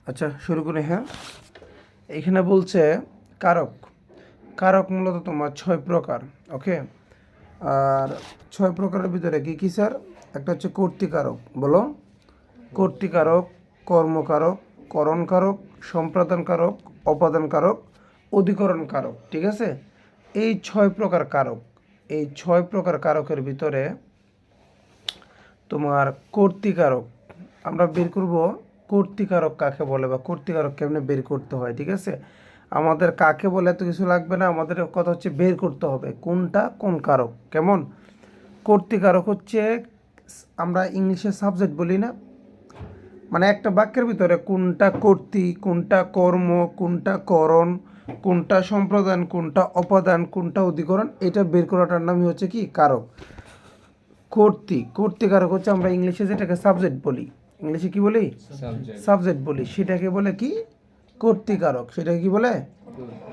আচ্ছা শুরু করি। হ্যাঁ, এখানে বলছে কারক। কারক মূলত তোমার 6 প্রকার। ওকে, আর 6 প্রকারের ভিতরে কী কী স্যার? একটা হচ্ছে কর্তৃকারক। বলো, কর্তৃকারক, কর্মকারক, করণকারক, সম্প্রদানকারক, অপাদানকারক, অধিকরণকারক। ঠিক আছে, এই 6 প্রকার কারক। এই 6 প্রকার কারকের ভিতরে তোমার কর্তৃকারক আমরা বের করব। কর্তৃকারক কাকে বলে বা কর্তৃকারক কেমনে বের করতে হয়। ঠিক আছে, আমাদের কাকে বলে এত কিছু লাগবে না, আমাদের কথা হচ্ছে বের করতে হবে কোনটা কোন কারক। কেমন? কর্তৃকারক হচ্ছে, আমরা ইংলিশে সাবজেক্ট বলি না, মানে একটা বাক্যের ভিতরে কোনটা কর্তৃ, কোনটা কর্ম, কোনটা করণ, কোনটা সম্প্রদান, কোনটা অপাদান, কোনটা অধিকরণ, এটা বের করাটার নামই হচ্ছে কি কারক। কর্তৃকারক হচ্ছে আমরা ইংলিশে যেটাকে সাবজেক্ট বলি, ইংলিশে কি বলি? সাবজেক্ট বলি। সেটাকে বলে কি? কর্তৃকারক। সেটাকে কি বলে?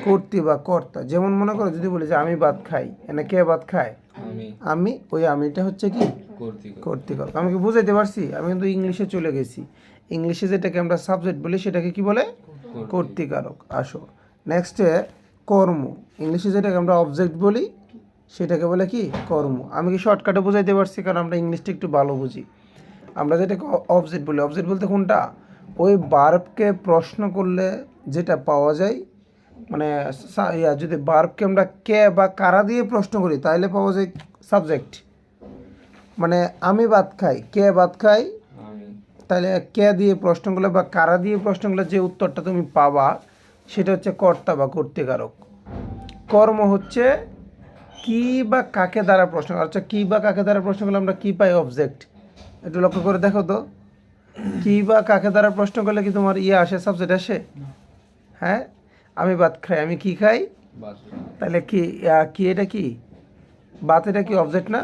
কর্তৃ বা কর্তা। যেমন মনে করো যদি বলি যে আমি ভাত খাই, এনে কে ভাত খায়? আমি। ওই আমিটা হচ্ছে কি কর্তৃকারক। আমি কি বুঝাইতে পারছি? আমি কিন্তু ইংলিশে চলে গেছি। ইংলিশে যেটাকে আমরা সাবজেক্ট বলি সেটাকে কি বলে? কর্তৃকারক। আসো নেক্সটে কর্ম। ইংলিশে যেটাকে আমরা অবজেক্ট বলি সেটাকে বলে কি? কর্ম। আমি কি শর্টকাটে বুঝাইতে পারছি? কারণ আমরা ইংলিশটা একটু ভালো বুঝি। আমরা যেটাকে অবজেক্ট বলি, অবজেক্ট বলতে কোনটা? ওই ভার্বকে প্রশ্ন করলে যেটা পাওয়া যায়, মানে যদি ভার্বকে আমরা কে বা কারা দিয়ে প্রশ্ন করি তাহলে পাওয়া যায় সাবজেক্ট। মানে আমি ভাত খাই, কে ভাত খাই, তাহলে কে দিয়ে প্রশ্ন করলে বা কারা দিয়ে প্রশ্ন করলে যে উত্তরটা তুমি পাবা সেটা হচ্ছে কর্তা বা কর্তৃকারক। কর্ম হচ্ছে কি বা কাকে দ্বারা প্রশ্ন। আচ্ছা, কি বা কাকে দ্বারা প্রশ্ন করলে আমরা কি পাই? অবজেক্ট। একটু লক্ষ্য করে দেখো তো, কি বা কাকে দ্বারা প্রশ্ন করলে কি তোমার আসে, সাবজেক্ট আসে? হ্যাঁ, আমি ভাত খাই, আমি কি খাই? তাহলে কি কি এটা কি ভাত? এটা কি অবজেক্ট না?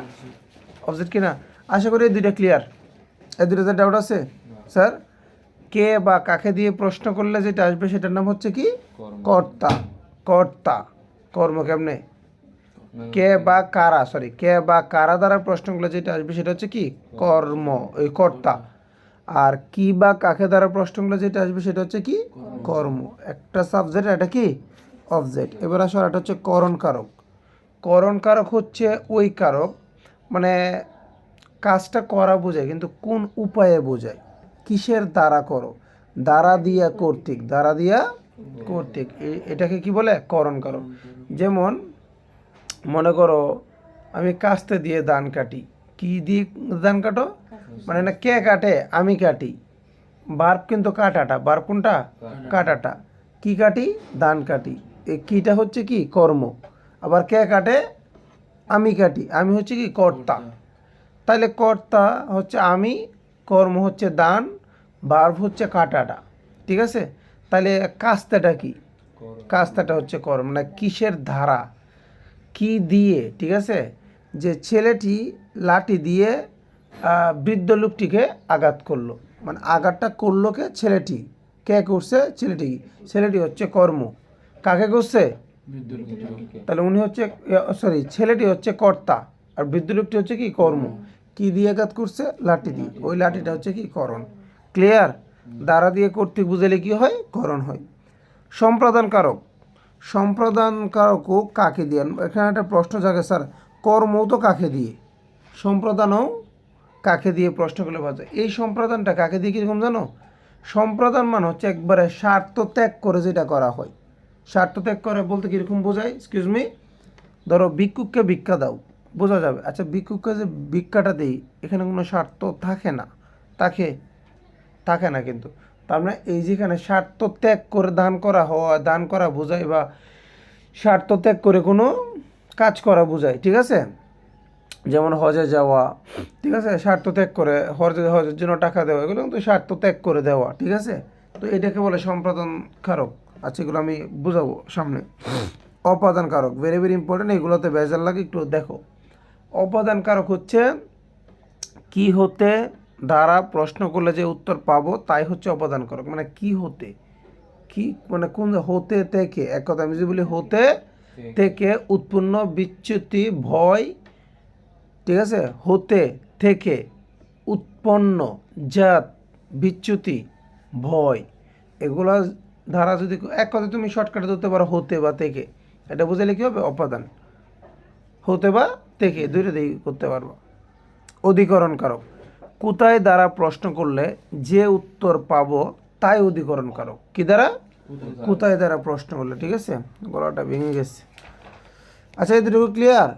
অবজেক্ট কি না? আশা করি এই দুইটা ক্লিয়ার। এই দুটোতে ডাউট আছে স্যার? কে বা কাকে দিয়ে প্রশ্ন করলে যেটা আসবে সেটার নাম হচ্ছে কি? কর্তা। কর্তা। কর্ম কেমনে? কে বা কারা, কে বা কারা দ্বারা প্রশ্ন করলে যেটা আসবে সেটা হচ্ছে কি? কর্ম, ওই কর্তা। আর কি বা কাকে দ্বারা প্রশ্ন করলে যেটা আসবে সেটা হচ্ছে কি? কর্ম। একটা সাবজেক্ট, এটা কি? অবজেক্ট। এবার আসো, এটা হচ্ছে করণ কারক। করণ কারক হচ্ছে ওই কারক, মানে কাজটা করা বোঝায় কিন্তু কোন উপায়ে বোঝায়, কিসের দ্বারা করো। দ্বারা দিয়া কর্তৃক, দ্বারা দিয়া কর্তৃক, এটাকে কি বলে? করণ কারক। যেমন মনে করো আমি কাস্তে দিয়ে ধান কাটি। কি দিয়ে ধান কাটো? মানে না কে কাটে? আমি কাটি। বার্ব কিন্তু কাটাটা, বার্ব কোনটা? কাটাটা। কি কাটি? ধান কাটি। এই কিটা হচ্ছে কি? কর্ম। আবার কে কাটে? আমি কাটি। আমি হচ্ছে কি? কর্তা। তাহলে কর্তা হচ্ছে আমি, কর্ম হচ্ছে দান, বার্ব হচ্ছে কাটাটা। ঠিক আছে, তাহলে কাস্তাটা কি? কাস্তাটা হচ্ছে কর্ম, মানে কিসের ধারা, কি দিয়ে। ঠিক আছে, যে ছেলেটি লাঠি দিয়ে বৃদ্ধ লোকটিকে আঘাত করলো, মানে আঘাতটা করলো কে? ছেলেটি। কে করছে? ছেলেটি। ছেলেটি হচ্ছে কর্ম। কাকে করছে? তাহলে উনি হচ্ছে, ছেলেটি হচ্ছে কর্তা, আর বৃদ্ধ লোকটি হচ্ছে কি? কর্ম। কি দিয়ে আঘাত করছে? লাঠি দিয়ে। ওই লাঠিটা হচ্ছে কি? করণ। ক্লিয়ার? দ্বারা দিয়ে কর্তৃক বুঝালে কি হয়? করণ হয়। সম্প্রদান কারক। সম্প্রদান কারকও কাকে দিয়ে? এখানে একটা প্রশ্ন জাগে স্যার, কর্মও তো কাকে দিয়ে, সম্প্রদানও কাকে দিয়ে প্রশ্ন করলে বাজে। এই সম্প্রদানটা কাকে দিয়ে কীরকম জানো? সম্প্রদান মানে হচ্ছে একবারে স্বার্থ ত্যাগ করে যেটা করা হয়। স্বার্থ ত্যাগ করে বলতে কীরকম বোঝায়? এক্সকিউজ মি, ধরো ভিক্ষুককে ভিক্ষা দাও, বোঝা যাবে। আচ্ছা, ভিক্ষুককে যে ভিক্ষাটা দিই, এখানে কোনো স্বার্থ থাকে না, থাকে থাকে না কিন্তু। তার মানে এই যেখানে স্বার্থ ত্যাগ করে দান করা হওয়া, দান করা বোঝায়, বা স্বার্থ ত্যাগ করে কোনো কাজ করা বোঝায়। ঠিক আছে, যেমন হজে যাওয়া, ঠিক আছে, স্বার্থ ত্যাগ করে হজের জন্য টাকা দেওয়া, এগুলো কিন্তু স্বার্থ ত্যাগ করে দেওয়া। ঠিক আছে, তো এটাকে বলে সম্প্রদান কারক। আচ্ছা, এগুলো আমি বুঝাবো সামনে। অপাদান কারক, ভেরি ভেরি ইম্পর্টেন্ট, এগুলোতে বেজার লাগে, একটু দেখো। অপাদান কারক হচ্ছে কি হতে দ্বারা প্রশ্ন করলে যে উত্তর পাবো তাই হচ্ছে অপাদান কারক। মানে কি হতে, কি মানে কোন হতে থেকে, এক কথা আমি যদি বলি হতে থেকে উৎপন্ন বিচ্যুতি, ভয়, ঠিক আছে, হতে থেকে উৎপন্ন জাত, বিচ্যুতি, ভয়, এগুলা ধারা যদি এক কথায় তুমি শর্টকাটে ধরতে পারো হতে বা থেকে, এটা বুঝাইলে কী হবে অপাদান, হতে বা থেকে দুইটা দিকে করতে পারবো। অধিকরণ কারক, কোথায় দ্বারা প্রশ্ন করলে যে উত্তর পাবো তাই অধিকরণ কারক। কি দ্বারা? কোথায় দ্বারা প্রশ্ন করলে। ঠিক আছে, গলাটা ভেঙে গেছে। আচ্ছা এই দুটো ক্লিয়ার?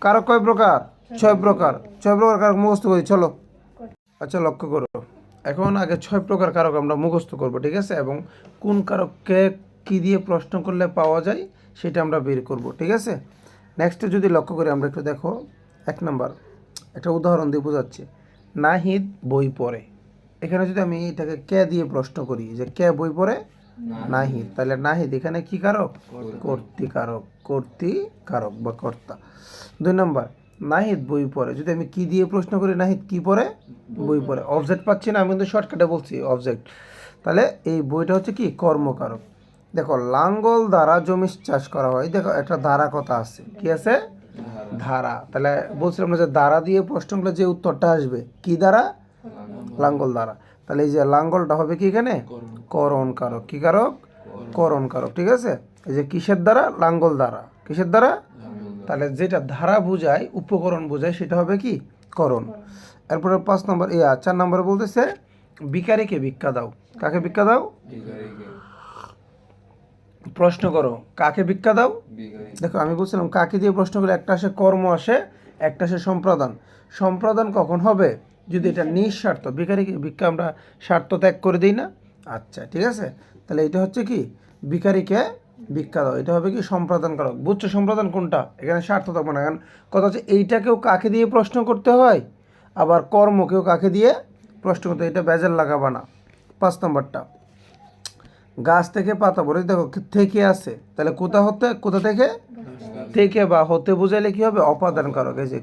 কারক কয় প্রকার? 6 প্রকার। 6 প্রকার কারক মুখস্থ করি চলো। আচ্ছা লক্ষ্য করো, এখন আগে 6 প্রকার কারক আমরা মুখস্থ করব। ঠিক আছে, এবং কোন কারককে কি দিয়ে প্রশ্ন করলে পাওয়া যায় সেটা আমরা বের করব। ঠিক আছে, নেক্সটে যদি লক্ষ্য করি আমরা একটু দেখো, 1 নাম্বার একটা উদাহরণ দিয়ে বোঝাচ্ছি। নাহিদ বই পড়ে। এখানে যদি আমি এটাকে কে দিয়ে প্রশ্ন করি যে কে বই পড়ে? নাহিদ। তাহলে নাহিদ এখানে কি কারক? কর্তৃকারক। কর্তৃকারক বা কর্তা। 2 নাম্বার, নাহিদ বই পড়ে। যদি আমি কি দিয়ে প্রশ্ন করি নাহিদ কি পড়ে? বই পড়ে। অবজেক্ট পাচ্ছি না, আমি কিন্তু শর্টকাটে বলছি অবজেক্ট। তাহলে এই বইটা হচ্ছে কি কর্মকারক। দেখো লাঙ্গল দ্বারা জমি চাষ করা হয়। দেখো একটা ধারা কথা আছে, কি আছে? ধারা। তাহলে বলছিলাম না যে ধারা দিয়ে প্রশ্ন করলে যে উত্তরটা আসবে কি দ্বারা? লাঙ্গল দ্বারা। তাহলে এই যে লাঙ্গলটা হবে কি এখানে? করণ কারক। কি কারক? করণ কারক। ঠিক আছে, এই যে কিসের দ্বারা? লাঙ্গল দ্বারা। কিসের দ্বারা? তাহলে যেটা ধারা বোঝায়, উপকরণ বোঝায়, সেটা হবে কি? করণ। এরপরে 5 নম্বর 4 নম্বরে বলতেছে ভিখারিকে ভিক্ষা দাও। কাকে ভিক্ষা দাও? প্রশ্ন করো কাকে ভিক্ষা দাও? দেখো আমি বলছিলাম কাকে দিয়ে প্রশ্ন করলে একটা আসে কর্ম আসে, একটা আসে সম্প্রদান। সম্প্রদান কখন হবে? যদি এটা নিঃস্বার্থ। ভিখারিকে ভিক্ষা আমরা স্বার্থ ত্যাগ করে দিই না? আচ্ছা ঠিক আছে, তাহলে এটা হচ্ছে কি ভিখারিকে ভিক্ষা দাও, এটা হবে কি সম্প্রদান কারক। বুঝছো সম্প্রদান কোনটা? এখানে স্বার্থ থাকবে না। কারণ কথা হচ্ছে এইটাকেও কাকে দিয়ে প্রশ্ন করতে হয়, আবার কর্মকেও কাকে দিয়ে প্রশ্ন করতে হয়, এটা বেজাল লাগাবা না। 5 নম্বরটা, গাছ থেকে পাতা পড়ে। দেখো থেকে আছে, তাহলে কোথা থেকে? থেকে বা হতে বুঝাইলে কি হবে? অপাদান কারক। এই যে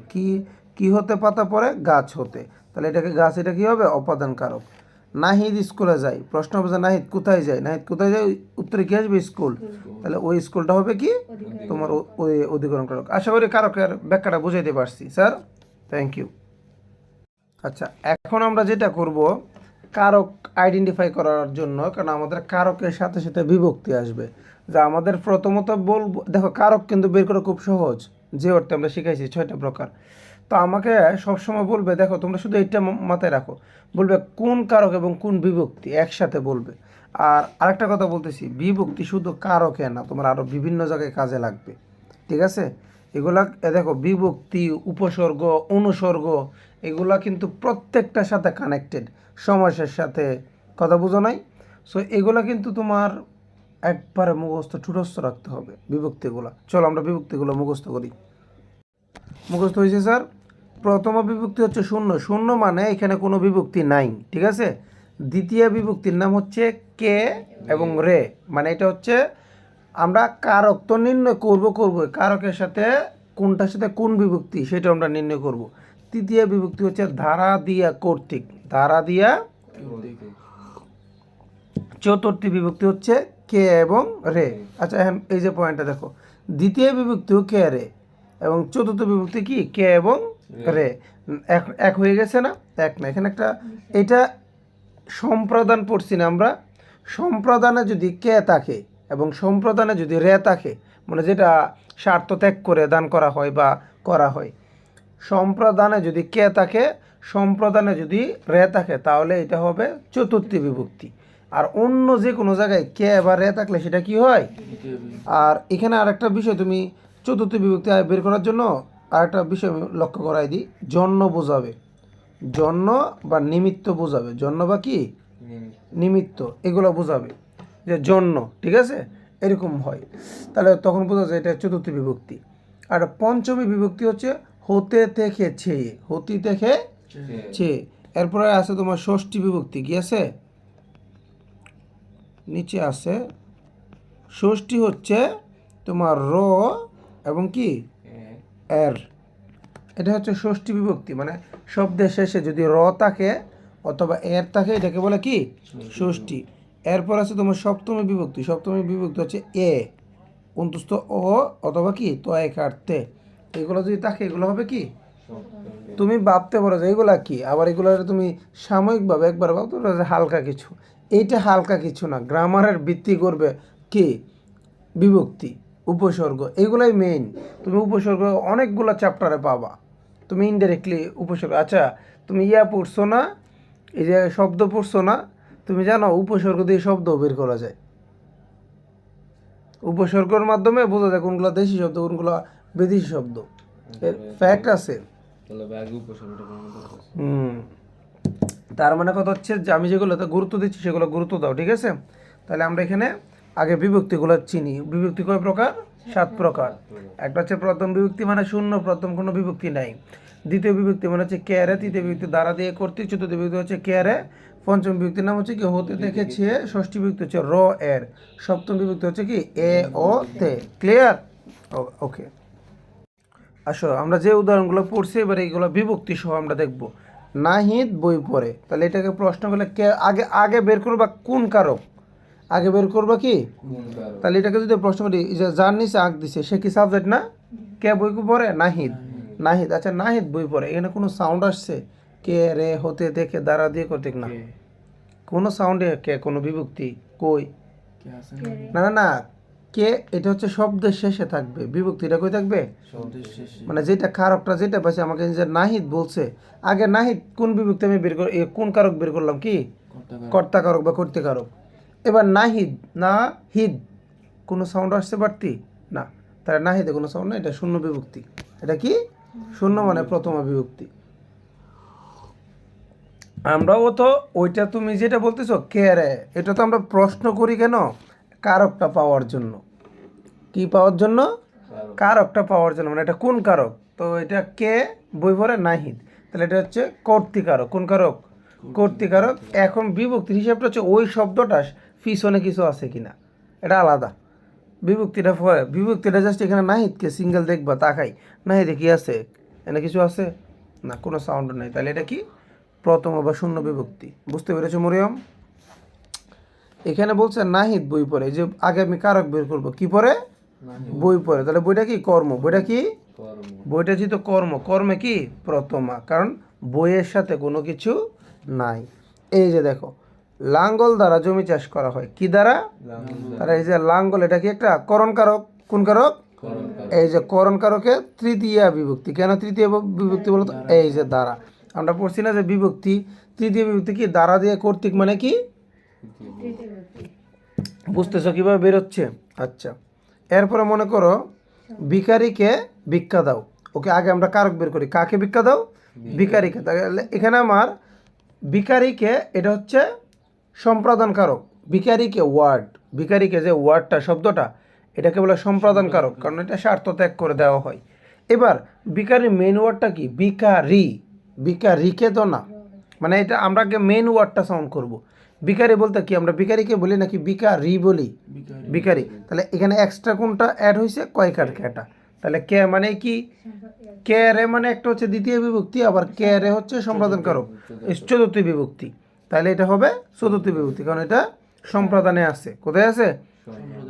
কি হতে পাতা পড়ে? গাছ হতে। তাহলে এটাকে গাছ, এটা কি হবে? অপাদান কারক। নাহিদ স্কুলে যায়। প্রশ্ন হবে যে নাহিদ কোথায় যায়? নাহিদ কোথায় যায়? উত্তরে কি আসবে? স্কুল। তাহলে ওই স্কুলটা হবে কি তোমার ওই অধিকরণ কারক। আশা করি কারকের ব্যাখ্যাটা বুঝাইতে পারছি স্যার, থ্যাংক ইউ। আচ্ছা এখন আমরা যেটা করব কারক আইডেন্টিফাই করার জন্য, কারণ আমাদের কারকের সাথে সাথে বিভক্তি আসবে, যা আমাদের প্রথমত বলবো। দেখো কারক কিন্তু বের করা খুব সহজ, যে অর্থে আমরা শিখাইছি 6টা প্রকার। তো আমাকে সবসময় বলবে, দেখো তোমরা শুধু এইটা মাথায় রাখো, বলবে কোন কারক এবং কোন বিভক্তি একসাথে বলবে। আর আরেকটা কথা বলতেছি, বিভক্তি শুধু কারকে না, তোমার আরও বিভিন্ন জায়গায় কাজে লাগবে। ঠিক আছে, এগুলা দেখো বিভক্তি, উপসর্গ, অনুসর্গ, এগুলা কিন্তু প্রত্যেকটার সাথে কানেক্টেড, সমাসের সাথে। কথা বুঝো নাই? সো এগুলা কিন্তু তোমার একবারে মুখস্থ ঠুটস্থ রাখতে হবে বিভক্তিগুলো। চলো আমরা বিভক্তিগুলো মুখস্থ করি। মুখস্থ হয়েছে স্যার? প্রথম বিভক্তি হচ্ছে শূন্য। শূন্য মানে এখানে কোনো বিভক্তি নাই। ঠিক আছে, দ্বিতীয় বিভক্তির নাম হচ্ছে কে এবং রে। মানে এটা হচ্ছে আমরা কারক তো নির্ণয় করব কারকের সাথে কোনটার সাথে কোন বিভক্তি সেটা আমরা নির্ণয় করব। তৃতীয় বিভক্তি হচ্ছে ধারা দিয়া কর্তৃক। ধারা দিয়া। চতুর্থী বিভক্তি হচ্ছে কে এবং রে। আচ্ছা এই যে পয়েন্টটা দেখো, দ্বিতীয় বিভক্তি কে রে, এবং চতুর্থ বিভক্তি কি? কে এবং রে। এক হয়ে গেছে না? এক না, এখানে একটা এটা সম্প্রদান পড়ছি না আমরা। সম্প্রদানে যদি কে থাকে এবং সম্প্রদানে যদি রে থাকে, মানে যেটা স্বার্থ ত্যাগ করে দান করা হয় বা করা হয়, সম্প্রদানে যদি কে থাকে, সম্প্রদানে যদি রে থাকে, তাহলে এটা হবে চতুর্থী বিভক্তি। আর অন্য যে কোনো জায়গায় কে বা রে থাকলে সেটা কি হয়? আর এখানে আরেকটা বিষয়, তুমি চতুর্থ বিভক্তি বের করার জন্য আরেকটা বিষয় আমি লক্ষ্য করাই দিই, জন্য বোঝাবে, জন্য বা নিমিত্ত বোঝাবে। জন্য বা কি? নিমিত্ত, এগুলো বোঝাবে যে জন্য। ঠিক আছে, এরকম হয়, তাহলে তখন বোঝা যায় এটা চতুর্থ বিভক্তি। আর পঞ্চমী বিভক্তি হচ্ছে হতে থেকে ছে। হতি থেকে ছে। এরপরে আছে তোমার ষষ্ঠী বিভক্তি। কি আছে? নিচে আছে। ষষ্ঠী হচ্ছে তোমার র এবং কি এর, এটা হচ্ছে ষষ্ঠী বিভক্তি। মানে শব্দের শেষে যদি র থাকে অথবা এর থাকে, এটাকে বলে কি? ষষ্ঠী। এরপর আছে তোমার সপ্তমী বিভক্তি। সপ্তমী বিভক্তি হচ্ছে এ অন্তস্থ ও অথবা কি তো এক আর্থে, এগুলো যদি থাকে এগুলো হবে কি? তুমি ভাবতে পারো যে এগুলা কি, আবার এগুলো তুমি সাময়িকভাবে একবার ভাবতে পারো যে হালকা কিছু। এইটা হালকা কিছু না, গ্রামারের ভিত্তি করবে কি বিভক্তি, উপসর্গ, এগুলাই মেইন। তুমি উপসর্গ অনেকগুলো চ্যাপ্টারে পাবা, তুমি ইনডাইরেক্টলি উপসর্গ। আচ্ছা তুমি পড়ছো না, এই যে শব্দ পড়ছো না, তুমি জানো উপসর্গ দিয়ে শব্দ বের করা যায়। উপসর্গের মাধ্যমে বোঝা যায় কোনগুলো দেশি শব্দ কোনগুলো বিদেশি শব্দ, এর ফ্যাক্ট আছে। তার মানে কথা হচ্ছে যে আমি যেগুলোতে গুরুত্ব দিচ্ছি সেগুলো গুরুত্ব দাও, ঠিক আছে? তাহলে আমরা এখানে আগে বিভক্তিগুলো চিনি। বিভক্তি কয় প্রকার? 7 প্রকার। একটা হচ্ছে প্রথম বিভক্তি, মানে শূন্য, প্রথম কোনো বিভক্তি নাই। দ্বিতীয় বিভক্তি মানে হচ্ছে কেয়ারে, তৃতীয় বিভক্তি দ্বারা দিয়ে কর্তৃক, চতুর্থ বিভক্তি হচ্ছে কেয়ারে, পঞ্চম বিভক্তির নাম হচ্ছে কি হতে দেখেছে, ষষ্ঠী বিভক্তি হচ্ছে র এর, সপ্তম বিভক্তি হচ্ছে কি এ ও তে। ক্লিয়ার? ওকে, আসো আমরা যে উদাহরণগুলো পড়ছি এবার এইগুলো বিভক্তি সহ আমরা দেখব। নাহিদ বই পড়ে, তাহলে এটাকে প্রশ্ন করলে কে আগে আগে বের করবা কোন কারক, আগে বের করবা কি, তাহলে এটাকে যদি প্রশ্ন করি যে যার নিচে আঁক দিছে সে কি সাবজেক্ট না? কে বই পড়ে? নাহিদ। নাহিদ, আচ্ছা নাহিদ বই পড়ে, এখানে কোনো সাউন্ড আসছে? কে রে হতে দেখে দ্বারা দিয়ে করতে না, কোনো সাউন্ডে কে কোনো বিভক্তি কই? না না না, কে এটা হচ্ছে শব্দের শেষে থাকবে, বিভক্তিটা কই থাকবে? মানে যেটা কারকটা যেটা পাইছে আমাকে যে নাহিদ বলছে, আগে নাহিদ কোন বিভক্তি আমি বের করে কোন কারক বের করলাম কি কর্তা কারক বা কর্তৃকারক। এবার নাহিদ না হিদ কোনো সাউন্ড আসছে বাড়তি না, তাহলে নাহিদে কোনো সাউন্ড না, এটা শূন্য বিভক্তি। এটা কি শূন্য মানে প্রথমা বিভক্তি। আমরাও তো ওইটা তুমি যেটা বলতেছো কে রে, এটা তো আমরা প্রশ্ন করি কেন? কারকটা পাওয়ার জন্য। কি পাওয়ার জন্য? কারকটা পাওয়ার জন্য, মানে এটা কোন কারক। তো এটা কে বই পড়ে নাহিদ, তাহলে এটা হচ্ছে কর্তৃকারক। কোন কারক? কর্তৃকারক। এখন বিভক্তির হিসাবটা হচ্ছে ওই শব্দটা পিছনে কিছু আছে কিনা, এটা আলাদা। বিভক্তিটা পরে, বিভক্তিটা জাস্ট এখানে নাহিদকে সিঙ্গেল দেখবা, তাকাই নাহিদে কি আছে, এখানে কিছু আছে না, কোনো সাউন্ড নেই, তাহলে এটা কি প্রথম বা শূন্য বিভক্তি। বুঝতে পেরেছো মরিয়ম? এখানে বলছে নাহিদ বই পড়ে, যে আগে আমি কারক বের করবো, কি পড়ে? বই পড়ে, তাহলে বইটা কি কর্ম, বইটা কি বইটা যেহেতু কর্ম, কর্মে কি প্রথমা, কারণ বইয়ের সাথে কোনো কিছু নাই। এই যে দেখো লাঙ্গল দ্বারা জমি চাষ করা হয়, কি দ্বারা? তাহলে এই যে লাঙ্গল এটা কি একটা করণ কারক। কোন কারক? এই যে করণ কারকে তৃতীয়া বিভক্তি। কেন তৃতীয় বিভক্তি বলতো? এই যে দ্বারা, আমরা পড়ছি না যে বিভক্তি তৃতীয় বিভক্তি কি দ্বারা দিয়ে কর্তৃক মানে কি, বুঝতেছো কিভাবে বেরোচ্ছে? আচ্ছা, এরপরে মনে করো ভিখারিকে ভিক্ষা দাও। ওকে, আগে আমরা কারক বের করি, কাকে ভিক্ষা দাও? ভিখারিকে। তাহলে এখানে আমার ভিখারিকে এটা হচ্ছে সম্প্রদান কারক। ভিখারিকে ওয়ার্ড, ভিখারিকে যে ওয়ার্ডটা শব্দটা এটাকে বলে সম্প্রদান কারক, কারণ এটা স্বার্থ ত্যাগ করে দেওয়া হয়। এবার ভিখারির মেন ওয়ার্ডটা কি? ভিখারি, ভিখারিকে তো না, মানে এটা আমরা আগে মেন ওয়ার্ডটা সাউন্ড করব। ভিখারি বলতে কি আমরা ভিখারিকে বলি নাকি ভিখারি বলি? ভিখারি। তাহলে এখানে এক্সট্রা কোনটা অ্যাড হয়েছে? কয়কার কেটা। তাহলে কে মানে কি? কে রে মানে একটা হচ্ছে দ্বিতীয় বিভক্তি, আবার কে রে হচ্ছে সম্প্রদান কারক, চতুর্থ বিভক্তি। তাহলে এটা হবে চতুর্থ বিভক্তি, কারণ এটা সম্প্রদানে আছে। কোথায় আছে?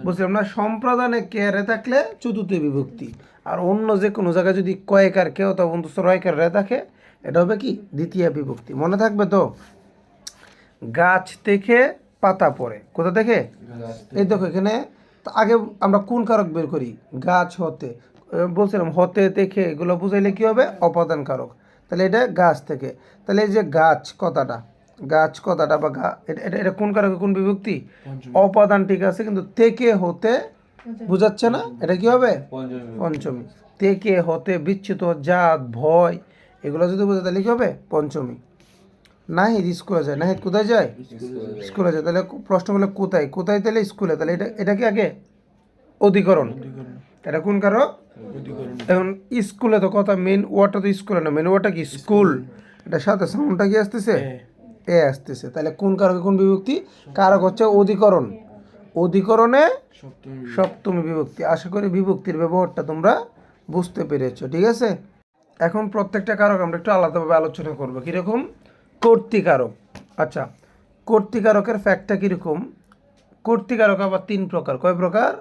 বুঝলাম না। সম্প্রদানে কে রে থাকলে চতুর্থ বিভক্তি, আর অন্য যে কোনো জায়গায় যদি কয়েকার কে অথবা বন্ধুস্থ রয়কার রে থাকে এটা হবে কি দ্বিতীয় বিভক্তি। মনে থাকবে তো? গাছ থেকে পাতা পড়ে, কোথা থেকে? এই দেখো এখানে আগে আমরা কোন কারক বের করি? গাছ হতে, বলছিলাম হতে থেকে এগুলো বুঝাইলে কি হবে? অপাদান কারক। তাহলে এটা গাছ থেকে, তাহলে এই যে গাছ কথাটা, গাছ কথাটা বা এটা এটা কোন কারকে কোন বিভক্তি? অপাদান, ঠিক আছে, কিন্তু থেকে হতে বুঝাচ্ছে না, এটা কি হবে? পঞ্চমী। থেকে হতে বিচ্যুত, জাত, ভয়, এগুলো যদি বোঝে তাহলে কি হবে? পঞ্চমী। নাহিদ স্কুলে যায়, নাহিদ কোথায় যায়? স্কুলে যায়। তাহলে প্রশ্ন বলে কোথায়, কোথায় তাহলে স্কুলে, তাহলে এটা কি আগে অধিকরণ, এটা কোন কারক? এখন স্কুলে তো কথা মেন ওয়ার্ডটা তো স্কুলে না, মেন ওয়ার্ডটা কি? স্কুল। এটার সাথে সাউন্ডটা কি আসতেছে? এ আসতেছে। তাহলে কোন কারকে কোন বিভক্তি? কারক হচ্ছে অধিকরণ, অধিকরণে সপ্তমী বিভক্তি। আশা করি বিভক্তির ব্যবহারটা তোমরা বুঝতে পেরেছো, ঠিক আছে? এখন প্রত্যেকটা কারক আমরা একটু আলাদাভাবে আলোচনা করবো। কীরকম? কর্তৃকারক। আচ্ছা, কর্তৃকারকের ফ্যাক্টটা কীরকম? কর্তৃকারক আবার 3 প্রকার। কয় প্রকার?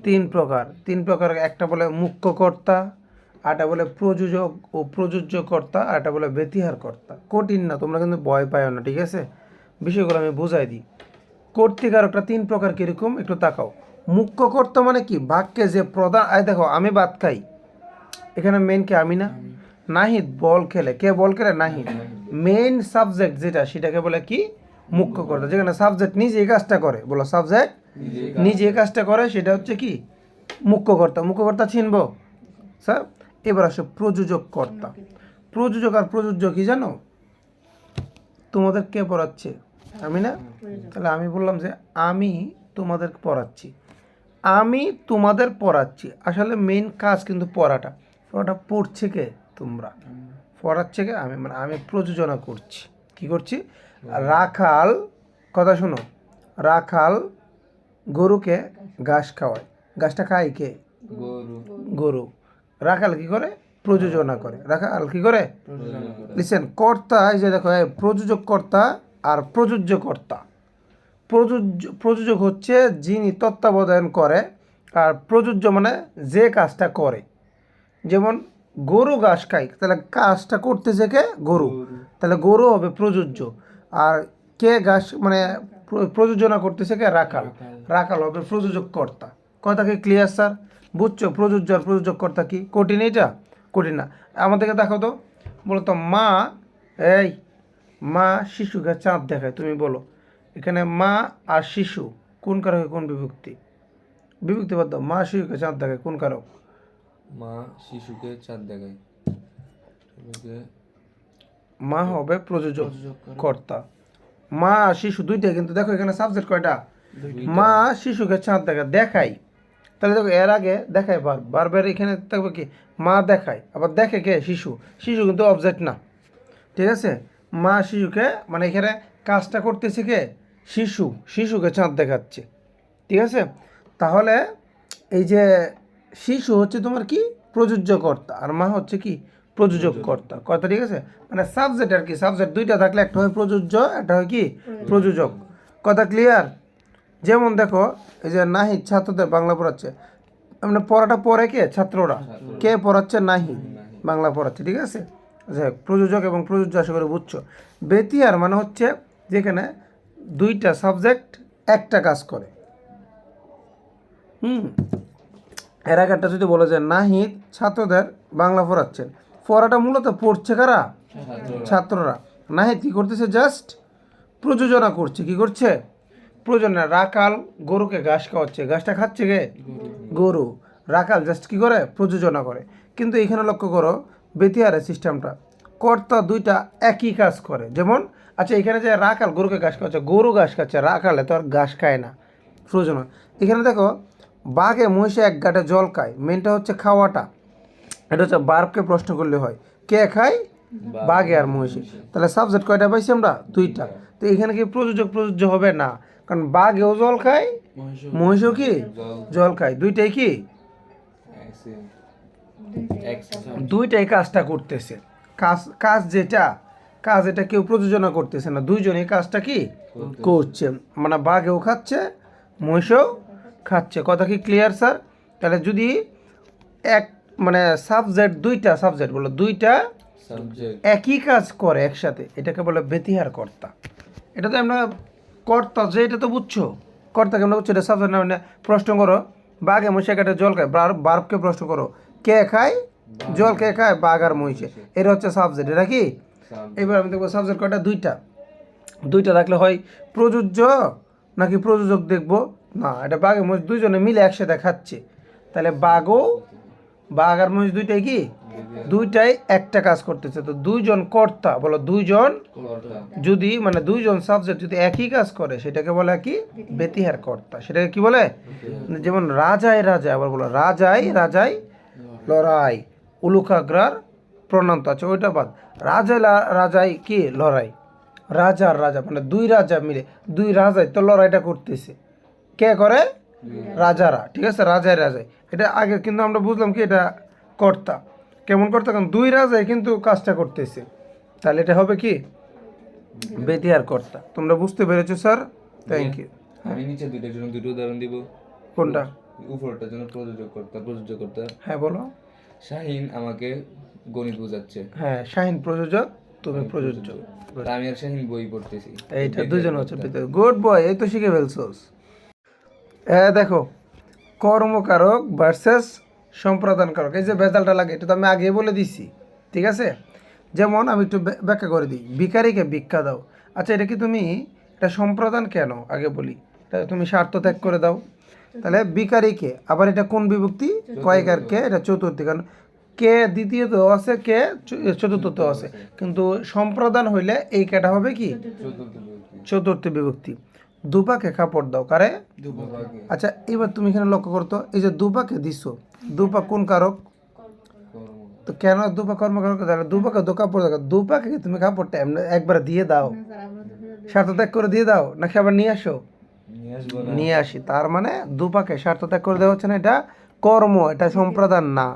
3 প্রকার। 3 প্রকার, একটা বলে মুখ্য কর্তা, আরটা বলে প্রযোজক ও প্রযোজ্যকর্তা, আরটা বলে ব্যতিহারকর্তা। কঠিন না, তোমরা কিন্তু ভয় পাইও না, ঠিক আছে? বিষয়গুলো আমি বোঝাই দিই। কর্তৃকারকটা 3 প্রকার, কীরকম একটু তাকাও। মুখ্য কর্তা মানে কি, বাক্যে যে প্রধান, দেখো আমি ভাত খাই, এখানে মেন কে, আমি না? নাহিদ বল খেলে, কে বল খেলে? নাহিদ। মেইন সাবজেক্ট যেটা, সেটাকে বলে কি, মুখ্য কর্তা। যেখানে সাবজেক্ট নিজে এই কাজটা করে, বলো সাবজেক্ট নিজে এই কাজটা করে, সেটা হচ্ছে কি, মুখ্য কর্তা। মুখ্য কর্তা চিনবো স্যার? এবার আসে প্রযোজক কর্তা। প্রযোজক আর প্রযোজ্য কি জানো? তোমাদের কে পড়াচ্ছে? আমি না? তাহলে আমি বললাম যে আমি তোমাদের পড়াচ্ছি, আমি তোমাদের পড়াচ্ছি। আসলে মেইন কাজ কিন্তু পড়াটা। পড়াটা পড়ছে কে? তোমরা। পড়াচ্ছে কে? আমি। মানে আমি প্রযোজনা করছি। কি করছি? রাখাল, কথা শোনো, রাখাল গরুকে ঘাস খাওয়ায়। ঘাসটা খায় কে? গরু। রাখাল কি করে? প্রযোজনা করে। রাখাল কি করে? লিসেন, কর্তা, এই যে দেখো, প্রযোজক কর্তা আর প্রযোজ্য কর্তা। প্রযোজক হচ্ছে যিনি তত্ত্বাবধান করে, আর প্রযোজ্য মানে যে কাজটা করে। যেমন গরু ঘাস খায়, তাহলে কাজটা করতেছে কে? গরু। তাহলে গরু হবে প্রযোজ্য। আর কে ঘাস মানে প্রযোজনা করতেছে কে? রাখাল। রাখাল হবে প্রযোজক কর্তা। কথা কি ক্লিয়ার স্যার? বুঝছো প্রযোজ্য আর প্রযোজক কর্তা কি? কঠিন এটা? কঠিন না। আমাদেরকে দেখো তো, বলো তো, মা, এই মা শিশুকে চাঁদ দেখায়, তুমি বলো এখানে মা আর শিশু কোন কারকে কোন বিভক্তি? বিভক্তি বাদ দাও, মা শিশুকে চাঁদ দেখায় কোন কারক? মা শিশুকে চাঁদ দেখায়, মা হবে প্রযোজক কর্তা। মা আর শিশু দুইটাই, কিন্তু দেখো এখানে সাবজেক্ট কয়টা? মা শিশুকে চাঁদ দেখায়। তাহলে দেখো এর আগে দেখায় বারবার এখানে থাকবে কি, মা দেখায়, আবার দেখে কে? শিশু। শিশু কিন্তু অবজেক্ট না, ঠিক আছে? মা শিশুকে, মানে এখানে কাজটা করতেছে কে? শিশু। শিশুকে চাঁদ দেখাচ্ছে, ঠিক আছে? তাহলে এই যে শিশু হচ্ছে তোমার কি, প্রযোজ্যকর্তা, আর মা হচ্ছে কি, প্রযোজক কর্তা। কথা ঠিক আছে? মানে সাবজেক্ট আর কি, সাবজেক্ট দুইটা থাকলে একটা হয় প্রযোজ্য, একটা হয় কি, প্রযোজক। কথা ক্লিয়ার? যেমন দেখো, এই যে নাহিদ ছাত্রদের বাংলা পড়াচ্ছে, মানে পড়াটা পড়ে কে? ছাত্ররা। কে পড়াচ্ছে? নাহিদ বাংলা পড়াচ্ছে, ঠিক আছে? আচ্ছা, প্রযোজক এবং প্রযোজ্য আশা করে বুঝছো। বেতিয়ার মানে হচ্ছে যেখানে দুইটা সাবজেক্ট একটা কাজ করে। এর আগেরটা যদি বলে যে নাহিদ ছাত্রদের বাংলা পড়াচ্ছেন, পড়াটা মূলত পড়ছে কারা? ছাত্ররা। নাহিদ কি করতেছে? জাস্ট প্রযোজনা করছে। কি করছে? প্রয়োজনা। রাখাল গরুকে ঘাস খাওয়াচ্ছে, ঘাসটা খাচ্ছে কে? গরু। রাখাল জাস্ট কি করে? প্রযোজনা করে। কিন্তু এখানে লক্ষ্য করো বেতিয়ারের সিস্টেমটা, কর্তা দুইটা একই কাজ করে। যেমন আচ্ছা, এখানে যে রাখাল গরুকে ঘাস খাওয়াচ্ছে, গরু ঘাস খাচ্ছে, রাখালে তো আর ঘাস খায় না, প্রয়োজনা। এখানে দেখো, বাঘে মহিষে এক গাঁটে জল খায়, মেনটা হচ্ছে খাওয়াটা। এটা হচ্ছে বার্বকে প্রশ্ন করলে হয়, কে খায়? বাঘে আর মহিষে। তাহলে সাবজেক্ট কয়টা পাইছি আমরা? দুইটা। তো এখানে কি প্রযোজক প্রযোজ্য হবে না? কারণ বাঘেও জল খায়, মহিষও কি জল খায়, দুইটাই কি, দুইটাই কাজটা করতেছে। কাজ যেটা কেউ প্রযোজনা করতেছে না, দুইজনই কাজটা কি করছে। মানে বাঘেও খাচ্ছে, মহিষও খাচ্ছে। কথা কি ক্লিয়ার স্যার? তাহলে যদি এক মানে সাবজেক্ট, দুইটা সাবজেক্ট বলো, দুইটা একই কাজ করে একসাথে, এটাকে বলে ব্যতিহার কর্তা। এটা তো আমরা কর্তা যে, এটা তো বুঝছো, কর্তাকে আমরা বুঝছো, এটা সাবজেক্ট না। মানে প্রশ্ন করো, বাঘে মহিষে কাটে জল খায়, বার্বকে প্রশ্ন করো, কে খায় জল? কে খায়? বাঘ আর মহিষে। এটা হচ্ছে সাবজেক্ট, এটা কি? এবার আমি দেখবো সাবজেক্ট কয়টা? দুইটা। দুইটা থাকলে হয় প্রযোজ্য নাকি প্রযোজক দেখবো না, এটা বাঘে মহিষ দুইজনে মিলে একসাথে খাচ্ছে, তাহলে বাঘ আর মহিষ দুইটাই কি, দুইটাই একটা কাজ করতেছে। তো দুইজন কর্তা, বলো দুইজন, যদি মানে দুইজন সাবজেক্ট যদি একই কাজ করে, সেটাকে বলে কি, ব্যতিহার কর্তা। সেটাকে কি বলে? যেমন রাজায় রাজায়, আবার বলো রাজায় রাজায় লড়াই, উলুকাগ্রার প্রণান্ত আছে, ওইটা বাদ। রাজায় রাজায় কি লড়াই, রাজার রাজা মানে দুই রাজা মিলে, দুই রাজায় তো লড়াইটা করতেছে, কে করে? রাজারা, ঠিক আছে? রাজায় রাজায়, এটা আগে কিন্তু আমরা বুঝলাম কি, এটা কর্তা। কেমন কর্তা? কারণ দুই রাজায় কিন্তু কাজটা করতেছে, তাহলে এটা হবে কি, ব্যতিহার কর্তা। তোমরা বুঝতে পেরেছো স্যার? Thank you. আমি নিচে দুইটার জন্য দুটো উদাহরণ দিব। কোনটা? উপরটার জন্য প্রযোজক কর্তা। হ্যাঁ বলো। শাহিন আমাকে গণিত বোঝাচ্ছে। হ্যাঁ, শাহিন প্রযোজক, তুমি প্রযোজ্য। তা আমি আর শাহিন বই পড়তেছি। এইটা দুজন হচ্ছে গুড বয়, এই তো শিখে ফেলছোস। দেখো, কর্মকারক ভার্সেস সম্প্রদান কারক, এই যে ভেজালটা লাগে এটা তো আমি আগে বলে দিছি, ঠিক আছে? যেমন আমি একটু ব্যাখ্যা করে দিই, ভিখারিকে ভিক্ষা দাও। আচ্ছা, এটা কি তুমি, এটা সম্প্রদান কেন আগে বলি, এটা তুমি স্বার্থ ত্যাগ করে দাও। তাহলে ভিখারিকে, আবার এটা কোন বিভক্তি? কয়কারকে, এটা চতুর্থী, কারণ কে দ্বিতীয়ত আছে, কে চতুর্থ আছে, কিন্তু সম্প্রদান হইলে এই কেটা হবে কি? চতুর্থ বিভক্তি। চতুর্থ বিভক্তি। দুপাকে কাপড় দাও, কারে? দুপাকে। আচ্ছা, এবার তুমি এখানে লক্ষ্য করতো, এই যে দুপাকে দিছো, দুপা কোন কারক? কর্ম। তো কেন দুপা কর্মকারক? তাহলে দুপাকে দো কাপড় দাও, দুপাকে তুমি কাপড়টা এমনি একবার দিয়ে দাও, স্বার্থ ত্যাগ করে দিয়ে দাও, নাকি আবার নিয়ে আসো? নিয়ে আসবো না। নিয়ে আসি। তার মানে দুপাকে স্বার্থ ত্যাগ করে দেওয়া হচ্ছে না, এটা কর্ম, এটা সম্প্রদান না।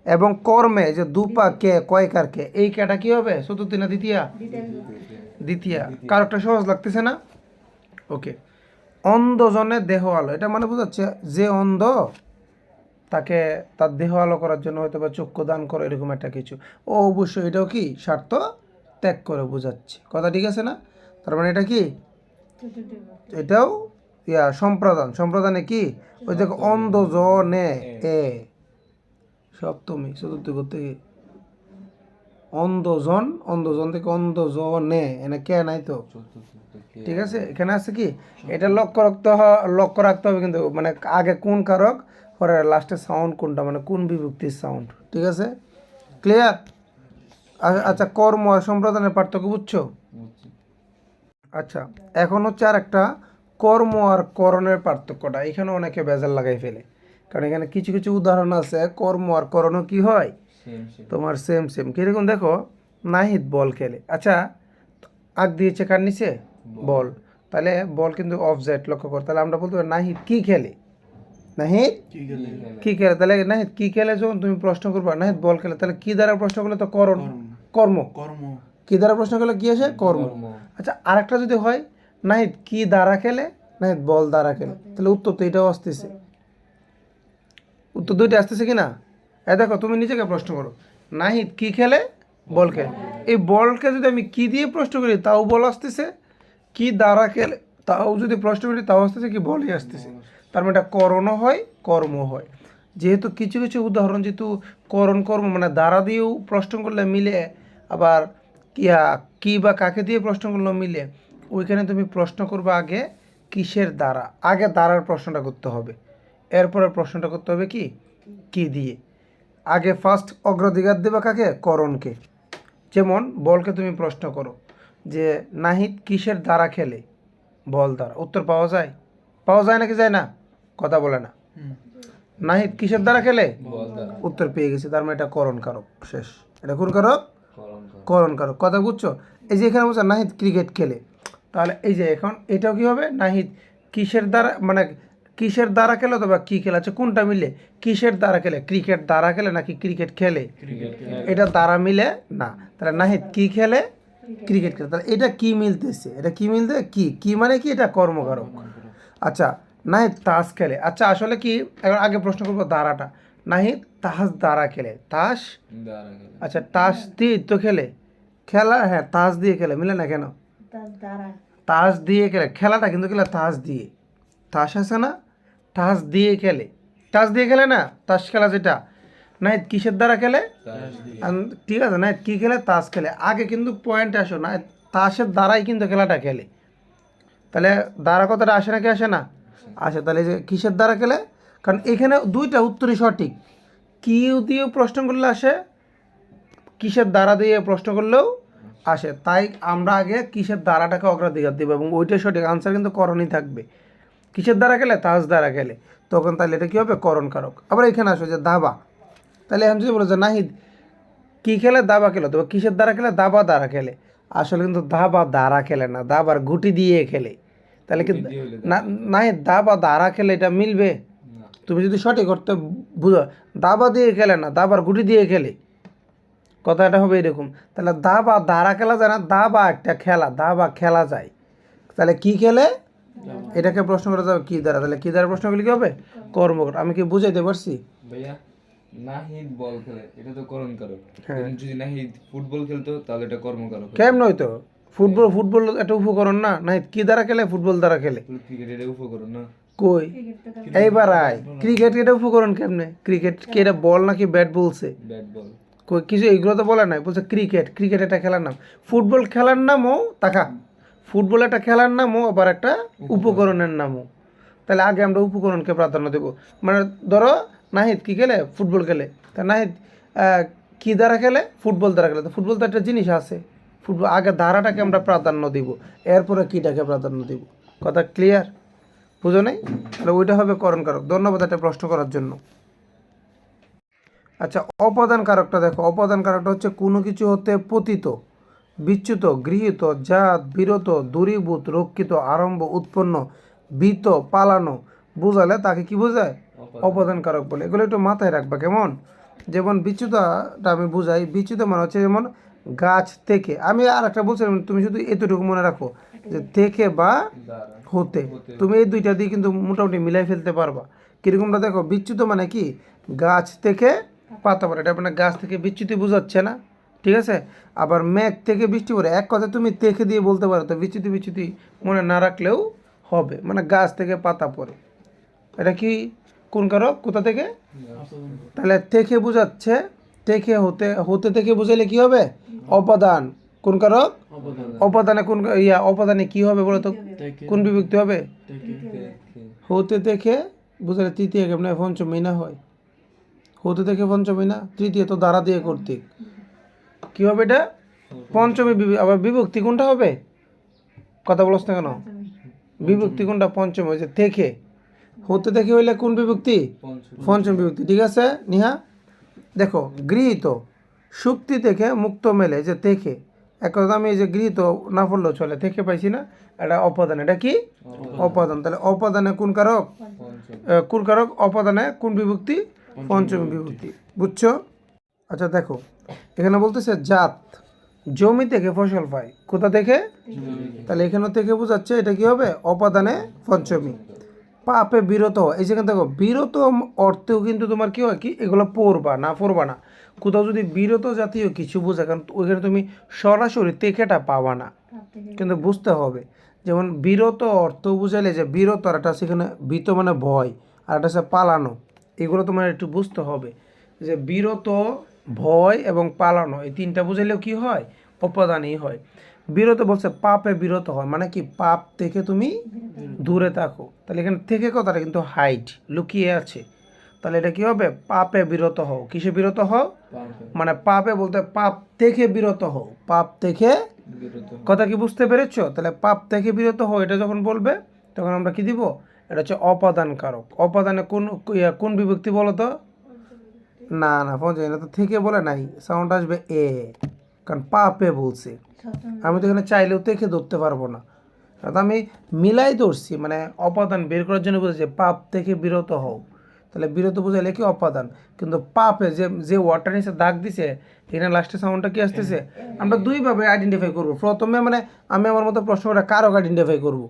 এবং কর্মে যে দুপাকে কয়কারকে, এই কেটা কি হবে? চতুর্থী না দ্বিতীয়া? দ্বিতীয়া। কারকটা সহজ লাগতেছে না? ওকে। অন্ধজনের দেহ আলো, এটা মানে বোঝাচ্ছে যে অন্ধ তাকে তার দেহ আলো করার জন্য হয়তো বা চক্ষু দান করে, এরকম একটা কিছু। ও অবশ্যই এটাও কি স্বার্থ ত্যাগ করে বোঝাচ্ছে, কথা ঠিক আছে না? তার মানে এটা কি, এটাও সম্প্রদান। সম্প্রদানে কি, ওই দেখো অন্ধজনে, এ সপ্তমী চতুর্থী করতে কি অন্ধজন, অন্ধজন থেকে অন্ধজনে, এনে কে নাই তো, চতুর্থ। ঠিক আছে? এখানে আছে কি, এটা লক্ষ্য রাখতে হবে কিন্তু, মানে আগে কোন কারক, পরে লাস্টে সাউন্ড কোনটা, মানে কোন বিভক্তির সাউন্ড, ঠিক আছে? ক্লিয়ার? আচ্ছা, কর্ম আর সম্প্রদানের পার্থক্য বুঝছো? বুঝছি। আচ্ছা, এখন হচ্ছে আর একটা, কর্ম আর করণের পার্থক্যটা, এখানে অনেকে বেজাল লাগাই ফেলে, কারণ এখানে কিছু কিছু উদাহরণ আছে কর্ম আর করণও কি হয়, সেম সেম। তোমার সেম সেম। কীরকম দেখো, নাহিদ বল খেলে। আচ্ছা, আগ দিয়েছে কার নিচে? বল। তাহলে বল কিন্তু অবজেক্ট, লক্ষ্য কর। তাহলে আমরা বলতে পারি নাহিদ কি খেলে, নাহিদ কি খেলে। তাহলে নাহিদ কি খেলে যখন তুমি প্রশ্ন করবা, নাহিদ বল খেলে, তাহলে কি দ্বারা প্রশ্ন করলে তো করণ, কর্ম। কি দ্বারা প্রশ্ন করলে কি আসে? কর্ম। আচ্ছা, আরেকটা যদি হয়, নাহিদ কি দ্বারা খেলে, নাহিদ বল দ্বারা খেলে, তাহলে উত্তর তো এটাও আসতেছে, উত্তর দুইটা আসতেছে কি না? দেখো, তুমি নিজেকে প্রশ্ন করো, নাহিদ কি খেলে, বল খেলে। এই বলকে যদি আমি কি দিয়ে প্রশ্ন করি তাও বল আসতেছে, কি দ্বারা খেলে তাও যদি প্রশ্ন করি তাও আসতেছে, কি বলই আসতেছে। তার মানে এটা করণও হয়, কর্ম হয়। যেহেতু কিছু কিছু উদাহরণ, যেহেতু করণ কর্ম মানে দ্বারা দিয়েও প্রশ্ন করলে মিলে, আবার কি বা কাকে দিয়ে প্রশ্ন করলে মিলে, ওইখানে তুমি প্রশ্ন করবে আগে কিসের দ্বারা, আগে দ্বারার প্রশ্নটা করতে হবে, এরপরে প্রশ্নটা করতে হবে কি দিয়ে। আগে ফার্স্ট অগ্রাধিকার দেবে কাকে? করণকে। যেমন বলকে তুমি প্রশ্ন করো যে নাহিদ কিসের দ্বারা খেলে, বল দ্বারা। উত্তর পাওয়া যায়? পাওয়া যায় নাকি যায় না? কথা বলে না। নাহিদ কিসের দ্বারা খেলে, বল দ্বারা। উত্তর পেয়ে গেছি। তার মানে এটা করণ কারক, শেষ। এটা কোন কারক? করণ। করণ কারক। কথা বুঝছো? এই যে এখানে বলছে নাহিদ ক্রিকেট খেলে, তাহলে এই যে এখন এটাও কি হবে, নাহিদ কিসের দ্বারা, মানে কিসের দ্বারা খেলে, অথবা কি খেলে, আছে কোনটা মিলে, কিসের দ্বারা খেলে, ক্রিকেট দ্বারা খেলে নাকি ক্রিকেট খেলে, এটা দ্বারা মিলে না। তাহলে নাহিদ কি খেলে, ক্রিকেট খেলে। তাহলে এটা কি মিলতেছে, এটা কি মিলতে, কি মানে কি, এটা কর্মকারক। আচ্ছা, নাহিদ তাস খেলে। আচ্ছা, আসলে কি, এখন আগে প্রশ্ন করবো দ্বারাটা, নাহিদ তাস দ্বারা খেলে, তাস। দ্বারা গেলে। আচ্ছা, তাস দিয়ে তো খেলে, খেলা, হ্যাঁ তাস দিয়ে খেলে, মিলে না কেন? তাস দিয়ে খেলে, খেলাটা কিন্তু খেলে তাস দিয়ে, তাস আছে না, তাস দিয়ে খেলে, তাস দিয়ে খেলে না, তাস খেলা যেটা। নাহিদ কিসের দ্বারা খেলে, ঠিক আছে, নাহিদ কি খেলে, তাস খেলে। আগে কিন্তু পয়েন্টে আসো না, তাসের দ্বারাই কিন্তু খেলাটা খেলে। তাহলে দ্বারা কথাটা আসে নাকি আসে না? আসে। তাহলে যে কিসের দ্বারা খেলে, কারণ এখানে দুইটা উত্তরই সঠিক, কি দিয়ে প্রশ্ন করলে আসে, কিসের দ্বারা দিয়ে প্রশ্ন করলেও আসে। তাই আমরা আগে কিসের দ্বারাটাকে অগ্রাধিকার দেবো, এবং ওইটাই সঠিক আনসার কিন্তু করণই থাকবে। কিসের দ্বারা খেলে, তাস দ্বারা খেলে, তখন তাহলে এটা কী হবে, করণ কারক। আবার এখানে আসো যে দাবা, তাহলে এখন যদি বলো যে নাহিদ কী খেলে, দাবা খেলে, তবে কিসের দ্বারা খেলে, দাবা দ্বারা খেলে। আসলে কিন্তু দাবা দ্বারা খেলে না, দাবার গুটি দিয়ে খেলে। তাহলে কি না, নাহিদ দাবা দ্বারা খেলে, এটা মিলবে? তুমি যদি সঠিক করতে বুঝো, দাবা দিয়ে খেলে না, দাবার গুটি দিয়ে খেলে, কথাটা হবে এরকম। তাহলে দাবা দ্বারা খেলা যায় না, দাবা একটা খেলা, দাবা খেলা যায়। তাহলে কি খেলে, এটাকে প্রশ্ন করা যাবে কি দ্বারা, তাহলে কি দ্বারা প্রশ্ন করলে কি হবে, কর্মকর। আমি কি বুঝাইতে পারছি? ভাইয়া নাহিদ বল খেলে, এটা তো করণ কারক। হ্যাঁ। কিন্তু যদি নাহিদ ফুটবল খেলতো তাহলে এটা কর্মকারক হতো। কেমন হইতো? ফুটবল ফুটবল একটা উপকরণ না? নাই কি দ্বারা খেলে? ফুটবল দ্বারা খেলে। ক্রিকেট এটা উপকরণ না? কই এইবার আয়, ক্রিকেট এটা উপকরণ কেমনে? ক্রিকেট কি এটা বল নাকি ব্যাট বলছে? Bat ball. কই কিছু এগুলো তো বলে নাই, বলছে ক্রিকেট। ক্রিকেট একটা খেলার নাম। ফুটবল খেলার নামও তাকা, ফুটবল একটা খেলার নামও আবার একটা উপকরণের নামও। তাহলে আগে আমরা উপকরণকে প্রাধান্য দেবো। মানে ধরো নাহিদ কি খেলে? ফুটবল খেলে। তা নাহিদ কি দ্বারা খেলে? ফুটবল দ্বারা খেলে। তো ফুটবল তো একটা জিনিস আছে, ফুটবল আগে ধারাটাকে আমরা প্রাধান্য দিব, এরপরে কিটাকে প্রাধান্য দিব। কথা ক্লিয়ার? বুঝো নাই? তাহলে ওইটা হবে করণ কারক। ধন্যবাদ একটা প্রশ্ন করার জন্য। আচ্ছা, অপাদান কারকটা দেখো। অপাদান কারকটা হচ্ছে কোনো কিছু হতে পতিত, বিচ্যুত, গৃহীত, জাত, বিরত, দূরীভূত, রক্ষিত, আরম্ভ, উৎপন্ন, বিত, পালানো বোঝালে তাকে কি বোঝায়? অপাদান কারক বলে। এগুলো একটু মাথায় রাখবা, কেমন? যেমন বিচ্যুতটা আমি বুঝাই। বিচ্যুত মানে হচ্ছে যেমন গাছ থেকে, আমি আর একটা বলছিলাম, তুমি শুধু এতটুকু মনে রাখো যে থেকে বা দ্বারা। হতে, তুমি এই দুইটা দিয়ে কিন্তু মোটামুটি মিলাই ফেলতে পারবা। কীরকমটা দেখো, বিচ্যুত মানে কি? গাছ থেকে পাতা পড়ে, এটা আপনার গাছ থেকে বিচ্যুতি বোঝাচ্ছে না? ঠিক আছে। আবার মেঘ থেকে বৃষ্টি পড়ে, এক কথা তুমি থেকে দিয়ে বলতে পারো, তো বিচ্যুতি বিচ্যুতি মনে না রাখলেও হবে। মানে গাছ থেকে পাতা পড়ে, এটা কি কোন কারক? কোথা থেকে? তাহলে থেকে বোঝাচ্ছে, থেকে হতে, হতে থেকে বোঝাইলে কি হবে? অপাদান। কোন কারক? অপাদানে কোন অপাদানে কি হবে বলো তো? কোন বিভক্তি হবে? হতে থেকে বুঝালে তৃতীয় কেমন? পঞ্চমী না হয়? হতে থেকে পঞ্চমী না? তৃতীয় তো দ্বারা দিয়ে কর্তৃক, কি হবে এটা? পঞ্চমী। আবার বিভক্তি কোনটা হবে? কথা বলছ না কেন? বিভক্তি কোনটা? পঞ্চমী। হয়েছে থেকে। হতে থেকে হইলে কোন বিভক্তি? পঞ্চম বিভক্তি। ঠিক আছে নিহা? দেখো, গৃহীত, শুক্তি থেকে মুক্ত মেলে, যে থেকে। এক কথা আমি এই যে গৃহীত না পড়লেও চলে, থেকে পাইছি না, এটা অপাদান। এটা কি? অপাদান। তাহলে অপাদানে কোন কারক? কোন কারক? অপাদানে কোন বিভক্তি? পঞ্চমী বিভক্তি। বুঝছো? আচ্ছা দেখো, এখানে বলতেছে জাত, জমি থেকে ফসল পায়। কোথা থেকে? তাহলে এখানে থেকে বোঝাচ্ছে এটা কি হবে? অপাদানে পঞ্চমী। পাপে বিরত হয়, এই যেখানে দেখো বিরত অর্থেও কিন্তু তোমার কি হয়, কি এগুলো পড়বা না? পড়বা না। কোথাও যদি বিরত জাতীয় কিছু বোঝা, কারণ ওইখানে তুমি সরাসরি তেকেটা পাবা না, কিন্তু বুঝতে হবে। যেমন বিরত অর্থ বুঝাইলে যে বিরত, আর একটা সেখানে বিত মানে ভয়, আর একটা হচ্ছে পালানো। এগুলো তোমার একটু বুঝতে হবে যে বিরত, ভয় এবং পালানো, এই তিনটা বুঝাইলেও কি হয়? অপাদানই হয়। বিরত বলছে পাপে বিরত হয়, মানে কি পাপ থেকে তুমি দূরে থাকো। তাহলে এখানে থেকে কথাটা কিন্তু হাইট লুকিয়ে আছে। তাহলে এটা কি হবে? পাপে বিরত হও। কিসে বিরত হও? মানে পাপে বলতে পাপ থেকে বিরত হও, পাপ থেকে। কথা কি বুঝতে পেরেছো? তাহলে পাপ থেকে বিরত হও এটা যখন বলবে, তখন আমরা কি দিব? এটা হচ্ছে অপাদান কারক। অপাদানে কোন কোন বিভক্তি বলো তো? না না, পঞ্চমী না তো, থেকে বলে নাই, সাউন্ড আসবে এ, কারণ পাপে বলছে। আমি তো এখানে চাইলেও থেকে ধরতে পারবো না, কারণ আমি মিলাই ধরছি, মানে অপাদান বের করার জন্য বলেছে পাপ থেকে বিরত হও। তাহলে বিরত বোঝাইলে কি? অপাদান। কিন্তু পাপে যে যে ওয়ার্ডটা নিচে দাগ দিছে, এখানে লাস্টে সাউন্ডটা কি আসতেছে? আমরা দুইভাবে আইডেন্টিফাই করব। প্রথমে মানে আমি আমার মতো প্রশ্ন করে কারক আইডেন্টিফাই করব,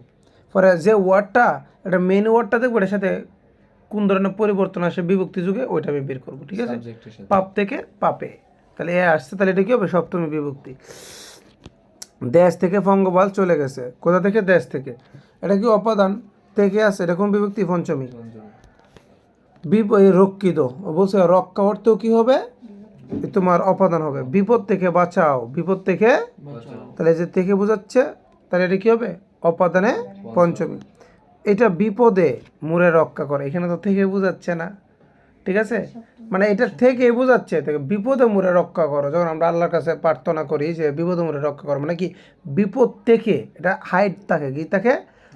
পরে যে ওয়ার্ডটা, এটা মেন ওয়ার্ডটা দেখবো, এটার সাথে কোন ধরনের পরিবর্তন আসে বিভক্তি যুগে, ওইটা আমি বের করবো। ঠিক আছে? পাপ থেকে পাপে, তাহলে এ আসছে, তাহলে এটা কি হবে? সপ্তমী বিভক্তি। দেশ থেকে পঙ্গপাল চলে গেছে। কোথা থেকে? দেশ থেকে। এটা কি অপাদান? থেকে আছে, এটা কোন বিভক্তি? পঞ্চমী। রক্ষিত বলছে, রক্ষা অর্থেও কি হবে? তোমার অপাদান হবে। বিপদ থেকে বাঁচাও, বিপদ থেকে, তাহলে যে থেকে বোঝাচ্ছে, তাহলে এটা কি হবে? অপাদানে পঞ্চমী। এটা বিপদে মোরে রক্ষা করে, এখানে তো থেকে বোঝাচ্ছে না। ঠিক আছে, মানে এটা থেকে বোঝাচ্ছে বিপদে মোরে রক্ষা করো। যখন আমরা আল্লাহর কাছে প্রার্থনা করি যে বিপদে মোরে রক্ষা করো, মানে কি বিপদ থেকে, এটা হাইট থাকে, কি থাকে?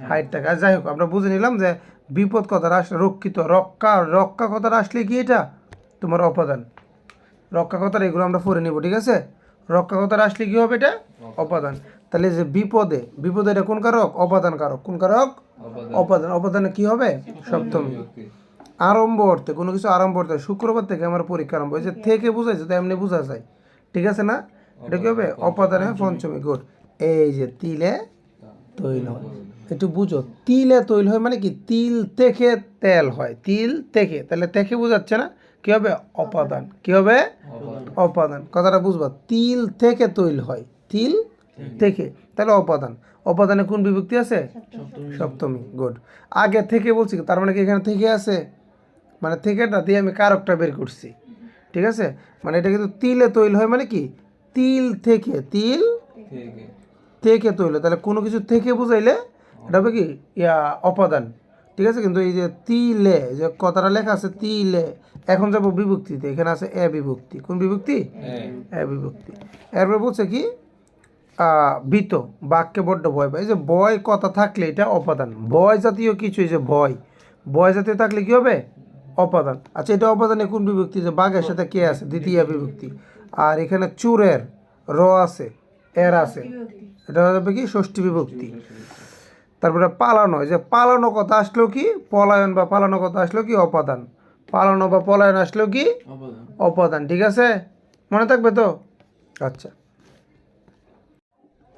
হাইট থাকে। আর যাই হোক, আমরা বুঝে নিলাম যে বিপদ কথাটা আসলে রক্ষিত, রক্ষা, রক্ষা কথাটা আসলে কি? এটা তোমার অপাদান। রক্ষা কথাটা এগুলো আমরা পড়ে নিব। ঠিক আছে, রক্ষা কথাটা আসলে কি হবে? এটা অপাদান। তাহলে যে বিপদে, বিপদে এটা কোন কারক? অপাদান কারক। কোন কারক? অপাদান। অপাদানে কি হবে? সপ্তমী। আরম্ভ অর্থে, কোনো কিছু আরম্ভ অর্থে, শুক্রবার থেকে আমার পরীক্ষা আরম্ভ হয়েছে, থেকে বোঝাইছে তো এমনি বোঝা যায়। ঠিক আছে না? এটা কি হবে? অপাদানে পঞ্চমী। গুড। এই যে তিলে তৈল হয়, একটু বুঝো। তিলে তৈল হয় মানে কি? তিল থেকে তেল হয়, তিল থেকে, তাহলে থেকে বোঝাচ্ছে না, কি হবে? অপাদান। কি হবে? অপাদান। কথাটা বুঝবা, তিল থেকে তৈল হয়, তিল থেকে, তাহলে অপাদান। অপাদানে কোন বিভক্তি আছে? সপ্তমী। গুড। আগে থেকে বলছি, তার মানে কি এখানে থেকে আছে, মানে থেকেটা দিয়ে আমি কারকটা বের করছি, ঠিক আছে? মানে এটা কিন্তু তিলে তৈল হয়, মানে কি তিল থেকে, তিল থেকে থেকে তৈল, তাহলে কোনো কিছু থেকে বুঝাইলে এটা হবে কি অপাদান, ঠিক আছে? কিন্তু এই যে তিলে যে কথাটা লেখা আছে তিলে, এখন যাবো বিভক্তিতে, এখানে আছে এ বিভক্তি। কোন বিভক্তি? এ বিভক্তি। এরপরে বলছে কি বৃত, বাক্যে বড্ড ভয় পায়। এই যে ভয় কথা থাকলে এটা অপাদান। ভয় জাতীয় কিছু, এই যে ভয়, ভয় জাতীয় থাকলে কি হবে? অপাদান। আচ্ছা, এটা অপাদানে কোন বিভক্তি? যে বাঘের সাথে কে আছে? দ্বিতীয় বিভক্তি। আর এখানে চুরের র আছে, এর আছে, এটা হবে কি ষষ্ঠী বিভক্তি। তারপরে পালানো, এই যে পালানো কথা আসলেও কি পলায়ন বা পালানো কথা আসলেও কি অপাদান। পালানো বা পলায়ন আসলেও কি অপাদান, ঠিক আছে? মনে থাকবে তো? আচ্ছা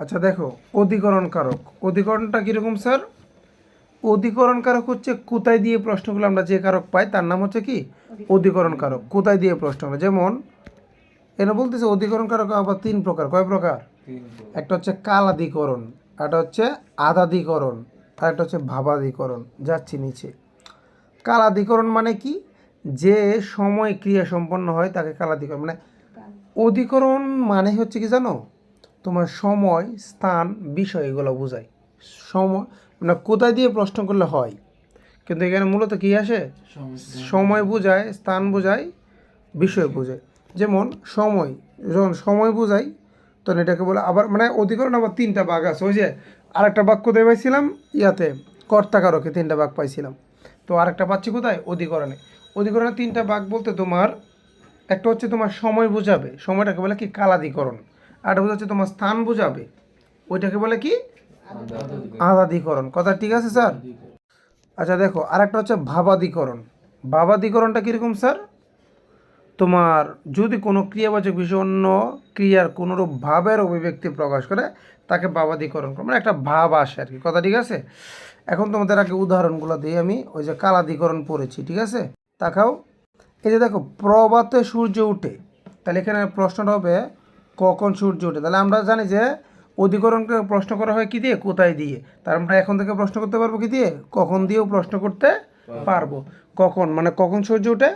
আচ্ছা, দেখো অধিকরণ কারক। অধিকরণটা কীরকম স্যার? অধিকরণ কারক হচ্ছে কোথায় দিয়ে প্রশ্নগুলো আমরা যে কারক পাই তার নাম হচ্ছে কি অধিকরণ কারক। কোথায় দিয়ে প্রশ্নগুলো, যেমন এনে বলতেছে অধিকরণ কারক আবার 3 প্রকার। কয় প্রকার? একটা হচ্ছে কালাদিকরণ, একটা হচ্ছে আদাদিকরণ, আর একটা হচ্ছে ভাবাদিকরণ। যাচ্ছি নিচে। কালাদিকরণ মানে কি? যে সময় ক্রিয়া সম্পন্ন হয় তাকে কালাদিকরণ, মানে অধিকরণ মানে হচ্ছে কি জানো, তোমার সময়, স্থান, বিষয় এগুলো বোঝায়। সময় মানে কোথায় দিয়ে প্রশ্ন করলে হয়, কিন্তু এখানে মূলত কী আসে? সময় বোঝায়, স্থান বোঝায়, বিষয় বোঝায়। যেমন সময়, যখন সময় বোঝাই তখন এটাকে বলে আবার, মানে অধিকরণ আবার 3টা ভাগ আছে। ওই যে আরেকটা বাক্য দিয়ে পাইছিলাম ইয়াতে কর্তাকারকে 3টা ভাগ পাইছিলাম, তো আরেকটা পাচ্ছি কোথায়? অধিকরণে। অধিকরণে 3টা ভাগ বলতে তোমার একটা হচ্ছে তোমার সময় বোঝাবে, সময়টাকে বলে কি কালাদিকরণ। আর একটা হচ্ছে তোমার স্থান বোঝাবে, ওইটাকে বলে কি আদাদিকরণ। কথা ঠিক আছে স্যার? আচ্ছা দেখো, আরেকটা হচ্ছে ভাবাদিকরণ। ভাবাদিকরণটা কীরকম স্যার? তোমার যদি কোনো ক্রিয়াবাচক বিষয় অন্য ক্রিয়ার কোনোরূপ ভাবের অভিব্যক্তি প্রকাশ করে তাকে ভাবাদিকরণ করে, মানে একটা ভাব আসে আর কি। কথা ঠিক আছে? এখন তোমাদের আগে উদাহরণগুলো দিয়ে আমি ওই যে কালাদিকরণ পড়েছি, ঠিক আছে? তাকাও, এই যে দেখো প্রভাতে সূর্য উঠে, তাহলে এখানে প্রশ্নটা হবে কখন সূর্য ওঠে। তাহলে আমরা জানি যে অধিকরণকে প্রশ্ন করা হয় কি দিয়ে? কোথায় দিয়ে। তার আমরা এখন থেকে প্রশ্ন করতে পারবো কি দিয়ে? কখন দিয়েও প্রশ্ন করতে পারবো। কখন মানে কখন সূর্য ওঠে?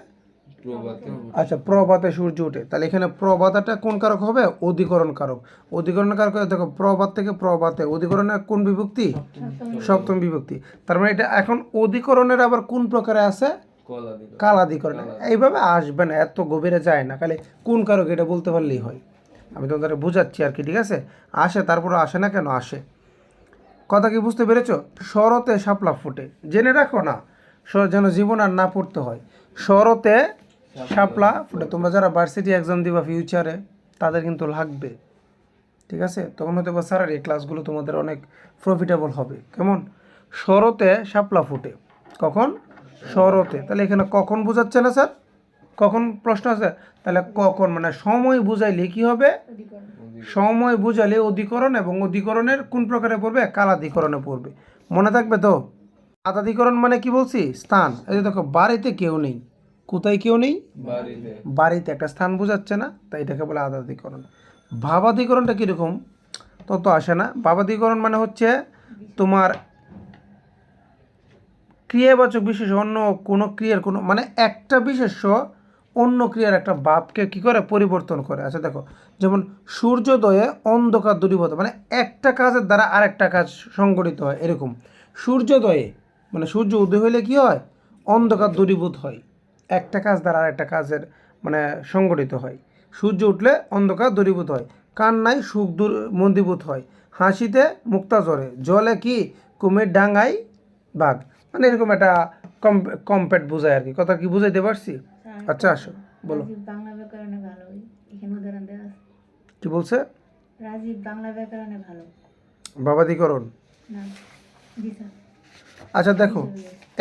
আচ্ছা, প্রভাতে সূর্য ওঠে, তাহলে এখানে প্রভাতাটা কোন কারক হবে? অধিকরণ কারক। অধিকরণ কারক দেখো প্রভাত থেকে প্রভাতে, অধিকরণের কোন বিভক্তি? সপ্তম বিভক্তি। তার মানে এটা এখন অধিকরণের আবার কোন প্রকারে আছে? কালাদিকরণ। এইভাবে আসবে না, এত গভীরে যায় না, খালি কোন কারক এটা বলতে পারলেই হয়। আমি তোমাদের বোঝাচ্ছি আর কি, ঠিক আছে? আসে, তারপরে আসে না কেন? আসে। কথা কি বুঝতে পেরেছো? শরতে শাপলা ফুটে, জেনে রাখো না, যেন জীবন আর না পড়তে হয়। শরতে শাপলা ফুটে, তোমরা যারা ভার্সিটি এক্সাম দিবা ফিউচারে তাদের কিন্তু লাগবে, ঠিক আছে? তখন হয়তো বা স্যার এই ক্লাসগুলো তোমাদের অনেক প্রফিটেবল হবে। কেমন? শরতে শাপলা ফুটে, কখন? শরতে। তাহলে এখানে কখন বোঝাচ্ছে না স্যার? কখন প্রশ্ন আছে, তাহলে কখন মানে সময় বুঝাইলে কি হবে? সময় বুঝাইলে অধিকরণ, এবং অধিকরণের কোন প্রকারে পড়বে? কালাধিকরণে পড়বে। মনে থাকবে তো? আদাদিকরণ মানে কি বলছি? স্থান। এই যে দেখো বাড়িতে কেউ নেই, কোথায় কেউ নেই? বাড়িতে, একটা স্থান বোঝাচ্ছে না, তাই এটাকে বলে আদাদিকরণ। ভাবাদিকরণটা কীরকম? তত আসে না। ভাবাদিকরণ মানে হচ্ছে তোমার ক্রিয়াবাচক বিশেষ অন্য কোনো ক্রিয়ার কোনো, মানে একটা বিশেষ্য অন্য ক্রিয়ার একটা ভাবকে কী করে? পরিবর্তন করে। আচ্ছা দেখো, যেমন সূর্যোদয়ে অন্ধকার দূরীভূত, মানে একটা কাজের দ্বারা আরেকটা কাজ সংগঠিত হয়, এরকম। সূর্যোদয়ে মানে সূর্য উদয় হইলে কি হয়? অন্ধকার দূরীভূত হয়, একটা কাজ দ্বারা আরেকটা কাজের মানে সংগঠিত হয়। সূর্য উঠলে অন্ধকার দূরীভূত হয়, কান্নায় সুখ মন্দীভূত হয়, হাসিতে মুক্তা জ্বরে, জলে কি কুমির ডাঙায় বাঘ, মানে এরকম একটা কম্পেট বোঝায় আর কি। কথা কি বুঝাইতে পারছি? আচ্ছা আসো বলো। বাংলা ব্যাকরণে ভালো, এখানে উদাহরণ দেওয়া আছে। কি বলছে? রাজীব বাংলা ব্যাকরণে ভালো। ভাবাদিকরণ না, জি স্যার। আচ্ছা দেখো,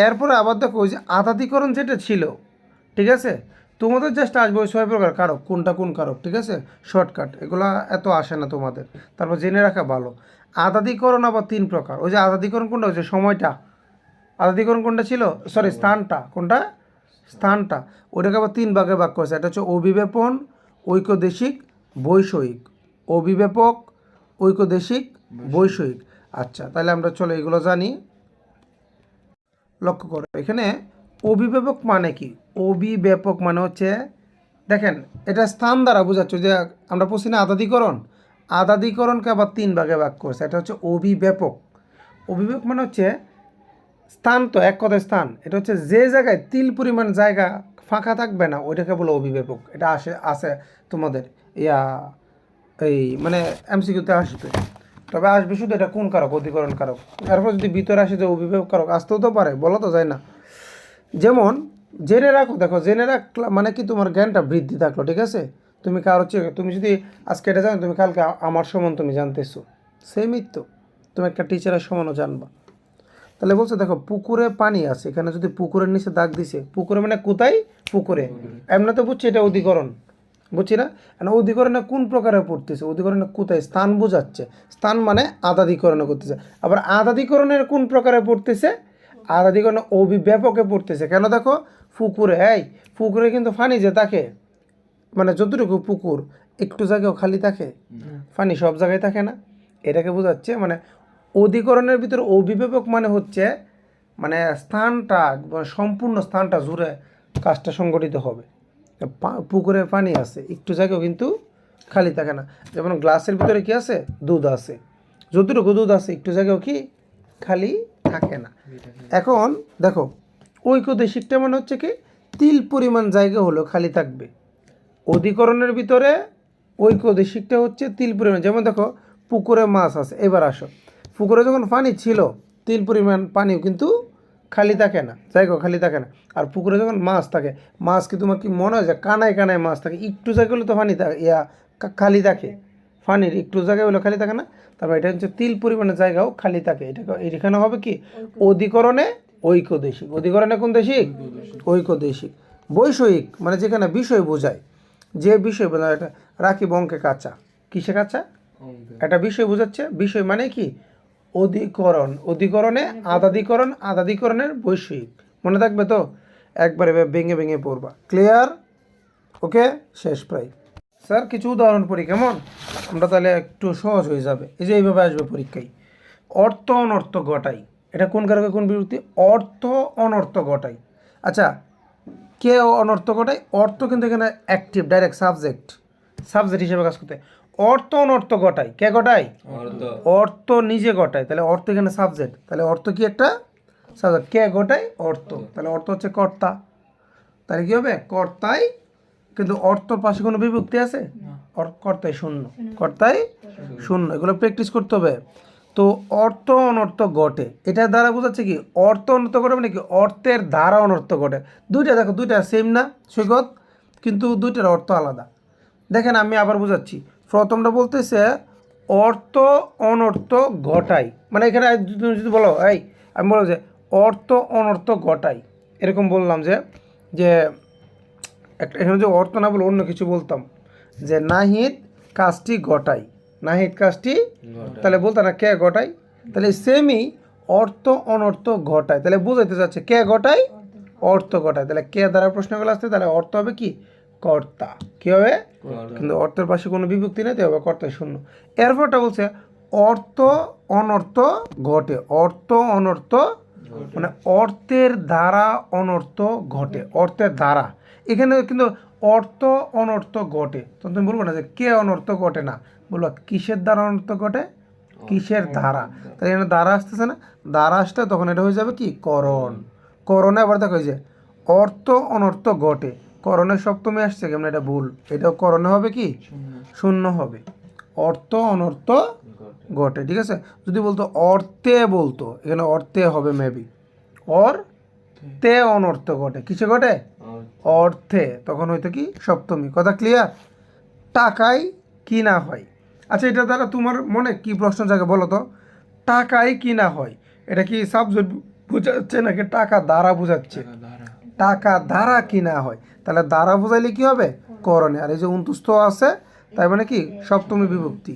এরপরে আবার দেখো ওই যে আদাদিকরণ যেটা ছিল, ঠিক আছে? তোমাদের জাস্ট আসবে ওই 6 প্রকার কারক, কোনটা কোন কারক, ঠিক আছে? শর্টকাট, এগুলা এত আসে না তোমাদের, তারপর জেনে রাখা ভালো। আদাদিকরণ আবার 3 প্রকার। ওই যে আদাদিকরণ কোনটা? ওই যে সময়টা। আদাদিকরণ কোনটা ছিল? সরি, স্থানটা কোনটা? স্থানটা, ওটাকে আবার 3 ভাগে ভাগ করেছে। এটা হচ্ছে অভিব্যাপন, ঐকদেশিক, বৈষয়িক। অভিব্যাপক, ঐকদেশিক, বৈষয়িক। আচ্ছা, তাহলে আমরা চলো এগুলো জানি। লক্ষ্য করো এখানে অভিব্যাপক মানে কি? অভিব্যাপক মানে হচ্ছে, দেখেন এটা স্থান দ্বারা বোঝাচ্ছে, যে আমরা বলছি না আদাদিকরণ, আদাদিকরণকে আবার 3 ভাগে ভাগ করছে। এটা হচ্ছে অভিব্যাপক। অভিব্যাপক মানে হচ্ছে স্থান, তো এক কথায় স্থান। এটা হচ্ছে যে জায়গায় তিল পরিমাণ জায়গা ফাঁকা থাকবে না, ওইটাকে বলে অভিব্যাপক। এটা আছে তোমাদের এই মানে এমসিকিউতে আসবে, তবে আসবে শুধু এটা কোন কারক, অধিকরণ কারক। এরপর যদি ভিতরে আসে যে অভিভাবক কারক, আসতেও তো পারে, বলা তো যায় না। যেমন জেনে রাখো, দেখো জেনে রাখলা মানে কি তোমার জ্ঞানটা বৃদ্ধি থাকলো, ঠিক আছে। তুমি কারো চেয়ে, তুমি যদি আজকে এটা জানো, তুমি কালকে আমার সমান তুমি জানতেছো, সেমই তো তুমি একটা টিচারের সমানও জানবা। তাহলে বলছে দেখো পুকুরে পানি আছে, এখানে যদি পুকুরের নিচে দাগ দিছে, পুকুরে মানে কোথায়? পুকুরে। এমনি তো বুঝছি এটা অধিকরণ, বুঝছি না? অধিকরণে কোন প্রকারে পড়তেছে? অধিকরণে কোথায়? স্থান বোঝাচ্ছে। স্থান মানে আদাদিকরণে করতেছে। আবার আদাদিকরণের কোন প্রকারে পড়তেছে? আদাদিকরণে অভিব্যাপকে পড়তেছে। কেন? দেখো পুকুরে, পুকুরে কিন্তু পানি যে থাকে, মানে যতটুকু পুকুর একটু জায়গাও খালি থাকে, পানি সব জায়গায় থাকে না, এটাকে বোঝাচ্ছে। মানে অধিকরণের ভিতরে অভিভাবক মানে হচ্ছে মানে স্থানটা, সম্পূর্ণ স্থানটা জুড়ে কাজটা সংগঠিত হবে। পুকুরে পানি আছে, একটু জায়গাও কিন্তু খালি থাকে না। যেমন গ্লাসের ভিতরে কি আছে? দুধ আছে, যতটুকু দুধ আছে একটু জায়গাও কি খালি থাকে না। এখন দেখো ঐকদেশিকটা মানে হচ্ছে কি তিল পরিমাণ জায়গা হলো খালি থাকবে। অধিকরণের ভিতরে ঐকদেশিকটা হচ্ছে তিল পরিমাণ। যেমন দেখো পুকুরে মাছ আছে, এবার আসো, পুকুরে যখন পানি ছিল তিল পরিমাণ পানিও কিন্তু খালি থাকে না, জায়গাও খালি থাকে না। আর পুকুরে যখন মাছ থাকে, মাছ কি তোমার কি মনে হয় যে কানায় কানায় মাছ থাকে? একটু জায়গা হলে তো পানি থাকে, খালি থাকে, পানির একটু জায়গা হলে খালি থাকে না। তারপর এটা হচ্ছে তিল পরিমাণের জায়গাও খালি থাকে। এখানে হবে কি অধিকরণে ঐকদেশিক। অধিকরণে কোন দেশিক? ঐকদেশিক। বৈষয়িক মানে যেখানে বিষয় বোঝায়, যে বিষয় বোঝায়। এটা রাখি বঙ্কে কাঁচা, কিসে কাঁচা? একটা বিষয় বোঝাচ্ছে। বিষয় মানে কি? অধিকরণ। অধিকরণে আদাদিকরণ, আদাদিকরণের বৈষয়িক। মনে থাকবে তো? একবারে ভেঙে ভেঙে পড়বা। ক্লিয়ার? ওকে, শেষ প্রায়। স্যার কিছু উদাহরণ পড়ি কেমন? আমরা তাহলে একটু সহজ হয়ে যাবে। এই যে এইভাবে আসবে পরীক্ষায়, অর্থ অনর্থ ঘটাই। এটা কোন কারকে কোন বিভক্তি? অর্থ অনর্থ ঘটাই। আচ্ছা, কে অনর্থ ঘটায়? অর্থ কিন্তু এখানে অ্যাক্টিভ, ডাইরেক্ট সাবজেক্ট, সাবজেক্ট হিসেবে কাজ করতে। অর্থ অনর্থ ঘটায়, কে ঘটায়? অর্থ নিজে ঘটায়। তাহলে অর্থ এখানে সাবজেক্ট, তাহলে অর্থ কি একটা সাবজেক্ট। কে ঘটায়? অর্থ। তাহলে অর্থ হচ্ছে কর্তা। তাহলে কি হবে? কর্তাই। কিন্তু অর্থর পাশে কোনো বিভক্তি আছে? কর্তায় শূন্য, কর্তায় শূন্য। এগুলো প্র্যাকটিস করতে হবে। তো অর্থ অনর্থ ঘটে, এটার দ্বারা বোঝাচ্ছে কি অর্থ অনর্থ ঘটে মানে কি অর্থের দ্বারা অনর্থ ঘটে। দুইটা দেখো, দুইটা সেম না সৈকত, কিন্তু দুইটার অর্থ আলাদা। দেখেন আমি আবার বোঝাচ্ছি। প্রথমটা বলতেছে অর্থ অনর্থ ঘটাই, মানে এখানে তুমি যদি বলো আমি বলো যে অর্থ অনর্থ ঘটাই, এরকম বললাম যে যে একটা এখানে যে অর্থ না বলে অন্য কিছু বলতাম, যে নাহিদ কাজটি ঘটাই, নাহিদ কাজটি, তাহলে বলতাম না কে ঘটাই। তাহলে সেমই অর্থ অনর্থ ঘটায়, তাহলে বুঝাইতে যাচ্ছে কে ঘটায়? অর্থ ঘটায়। তাহলে কে দ্বারা প্রশ্নগুলো আসছে, তাহলে অর্থ হবে কি কর্তা। কি হবে? কিন্তু অর্থের পাশে কোনো বিভক্তি নেই, তাই হবে কর্তায় শূন্য। এরপরটা বলছে অর্থ অনর্থ ঘটে। অর্থ অনর্থ মানে অর্থের দ্বারা অনর্থ ঘটে, অর্থের দ্বারা। এখানে কিন্তু অর্থ অনর্থ ঘটে, তখন তুমি বলবো না যে কে অনর্থ ঘটে না, বলবো কিসের দ্বারা অনর্থ ঘটে? কিসের দ্বারা। তাহলে এখানে দ্বারা আসতেছে না, দ্বারা আসতে তখন এটা হয়ে যাবে কি করণ। করণে আবার দেখো যে অর্থ অনর্থ ঘটে, করণের সপ্তমী আসছে কেমন? এটা ভুল, এটাও করণে হবে কি শূন্য হবে। অর্থ অনর্থ ঘটে, ঠিক আছে। যদি বলতো অর্থে, বলতো এখানে অর্থে হবে মেবি, তে অনর্থ ঘটে, কিসে ঘটে? অর্থে, তখন হয়তো কি সপ্তমী। কথা ক্লিয়ার? টাকায় কিনা হয়। আচ্ছা, এটা দ্বারা তোমার মনে কি প্রশ্ন জাগে বলো তো? টাকায় কিনা হয়, এটা কি সাবজেক্ট বোঝাচ্ছে নাকি টাকা দ্বারা বোঝাচ্ছে? টাকা দ্বারা কিনা হয়, তাহলে দ্বারা বোঝাইলে কি হবে? করণে। আর এই যে অন্তুস্থ আছে, তাই মানে কি সপ্তমী বিভক্তি।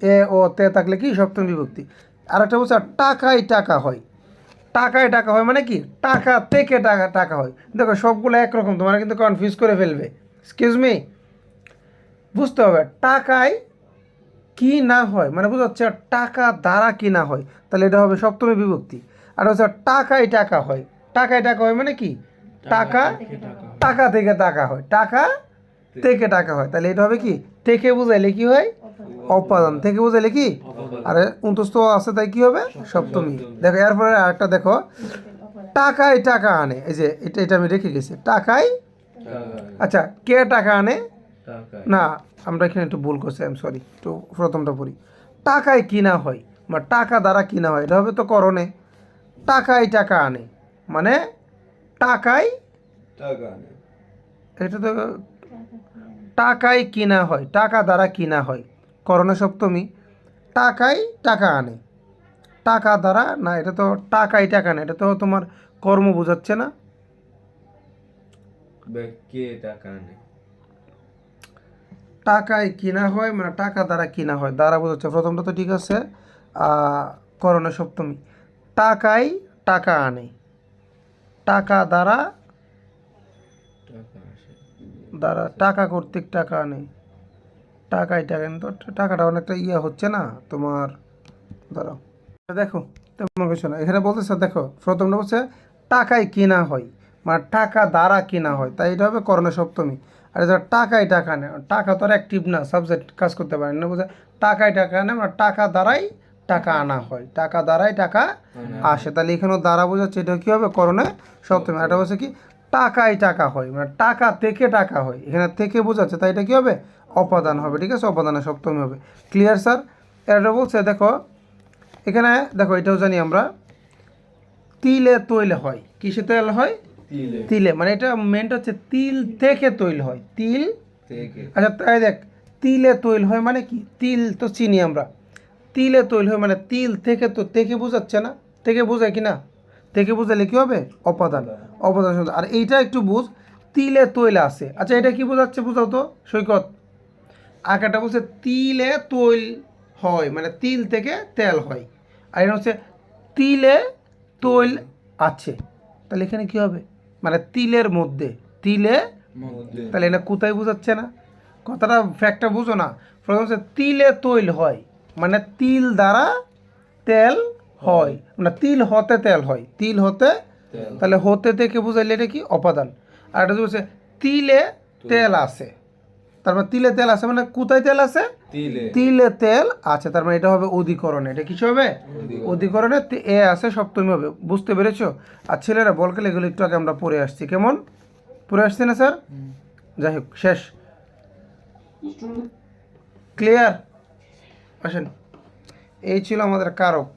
এ ও তে থাকলে কি সপ্তমী বিভক্তি। আর একটা বলছে টাকায় টাকা হয়, টাকায় টাকা হয় মানে কি, টাকা থেকে টাকা টাকা হয়। দেখো সবগুলো একরকম, তোমরা কিন্তু কনফিউজ করে ফেলবে। এক্সকিউজ মি, বুঝতে হবে টাকায় কি না হয় মানে বোঝাচ্ছে টাকা দ্বারা কি না হয়, তাহলে এটা হবে সপ্তমী বিভক্তি। আর হচ্ছে টাকায় টাকা হয়, টাকায় টাকা হয় মানে কি, টাকা টাকা থেকে টাকা হয়, টাকা থেকে টাকা হয়, তাহলে এটা হবে কি, থেকে বুঝাইলে কি হয়, অপাদান, থেকে বুঝাইলে কি, আরে উন্তস্ত আছে তাই কি হবে সপ্তমী। দেখো এরপরে আরেকটা দেখো, টাকায় টাকা আনে, এই যে এটা এটা আমি রেখে গেছি, টাকায়, আচ্ছা কে টাকা আনে, না আমরা এখানে একটু ভুল করছি, আই এম সরি, একটু প্রথমটা পড়ি। টাকায় কিনা হয় বা টাকা দ্বারা কিনা হয়, এটা হবে তো করণে। টাকায় টাকা আনে মানে টাকায়, টাকা আনে। এটা তো টাকায় কিনা হয়, টাকা দ্বারা কিনা হয়, করণে সপ্তমী। টাকায় টাকা আনে, টাকা দ্বারা না, এটা তো টাকায় টাকা না, এটা তো তোমার কর্ম বোঝাচ্ছে না। কে টাকা আনে? টাকায় কিনা হয় মানে টাকা দ্বারা কিনা হয়, দ্বারা বোঝাচ্ছে, প্রথমটা তো ঠিক আছে। করণে সপ্তমী, টাকায় টাকা আনে, টাকা দ্বারা, টাকা আসে। দ্বারা টাকা কর্তৃক টাকা আনে, টাকায় টাকা আনে, তো টাকাটা অনেকটা ইয়ে হচ্ছে না তোমার, দাঁড়াও দেখো তেমন কিছু না, এখানে বলতেছে দেখো প্রথমটা বলছে টাকায় কিনা হয় মানে টাকা দ্বারা কিনা হয়, তাই এটা হবে করণে সপ্তমী। আর এটা টাকায় টাকা নেয়, টাকা তো আর অ্যাক্টিভ না, সাবজেক্ট কাজ করতে পারে না, বুঝে টাকায় টাকা নেয় মানে টাকা দ্বারাই টাকা আনা হয়, টাকা দ্বারাই টাকা আসে, তাহলে এখানেও দ্বারা বোঝাচ্ছে, এটা কী হবে করণে সপ্তমী। এটা হচ্ছে কি, টাকায় টাকা হয় মানে টাকা থেকে টাকা হয়, এখানে থেকে বোঝাচ্ছে, তাই এটা কী হবে অপাদান হবে, ঠিক আছে, অপাদানে সপ্তমী হবে। Clear sir? এটা বলছে দেখো এখানে দেখো, এটাও জানি আমরা, তিলে তৈল হয়, কিসে তেল হয়, তিলে তিলে, মানে এটা মেনটা হচ্ছে তিল থেকে তৈল হয়, তিল, থেকে। আচ্ছা তাই দেখ, তিলে তৈল হয় মানে কি, তিল তো চিনি আমরা, তিলে তৈল হয় মানে তিল থেকে, তো থেকে বোঝাচ্ছে না, থেকে বোঝায় কি না, থেকে বোঝালে কি হবে অপাদান, অপাদান শব্দ। আর এইটা একটু বুঝ, তিলে তৈল আছে, আচ্ছা এটা কি বোঝাচ্ছে বুঝাও তো সৈকত। আঁকাটা বলছে তিলে তৈল হয় মানে তিল থেকে তেল হয়, আর এটা হচ্ছে তিলে তৈল আছে, তাহলে এখানে কি হবে মানে তিলের মধ্যে, তিলে, মধ্যে। তাহলে এটা কোথায় বোঝাচ্ছে না, কথাটা ফ্যাক্টটা বুঝো না। প্রথম হচ্ছে তিলে তৈল হয় মানে তিল দ্বারা তেল হয়, মানে তিল হতে তেল হয়, তিল হতে, তেল। তাহলে হতে থেকে বুঝাইলে এটা কি অপাদান। আর এটা হচ্ছে তিলে তেল আছে, তার মানে তিলে তেল আছে মানে কোথায় তেল আছে, তিলে। তিলে তেল আছে, তার মানে এটা হবে অধিকরণে, এটা কিছু হবে অধিকরণে, এ আছে সপ্তমী হবে, বুঝতে পেরেছো? আর ছেলেরা বল খেলে এগুলো একটু আগে আমরা পড়ে আসছি, কেমন পড়ে আসছি না স্যার? যাই হোক শেষ, ক্লিয়ার? আসেন, এই ছিল আমাদের কারক।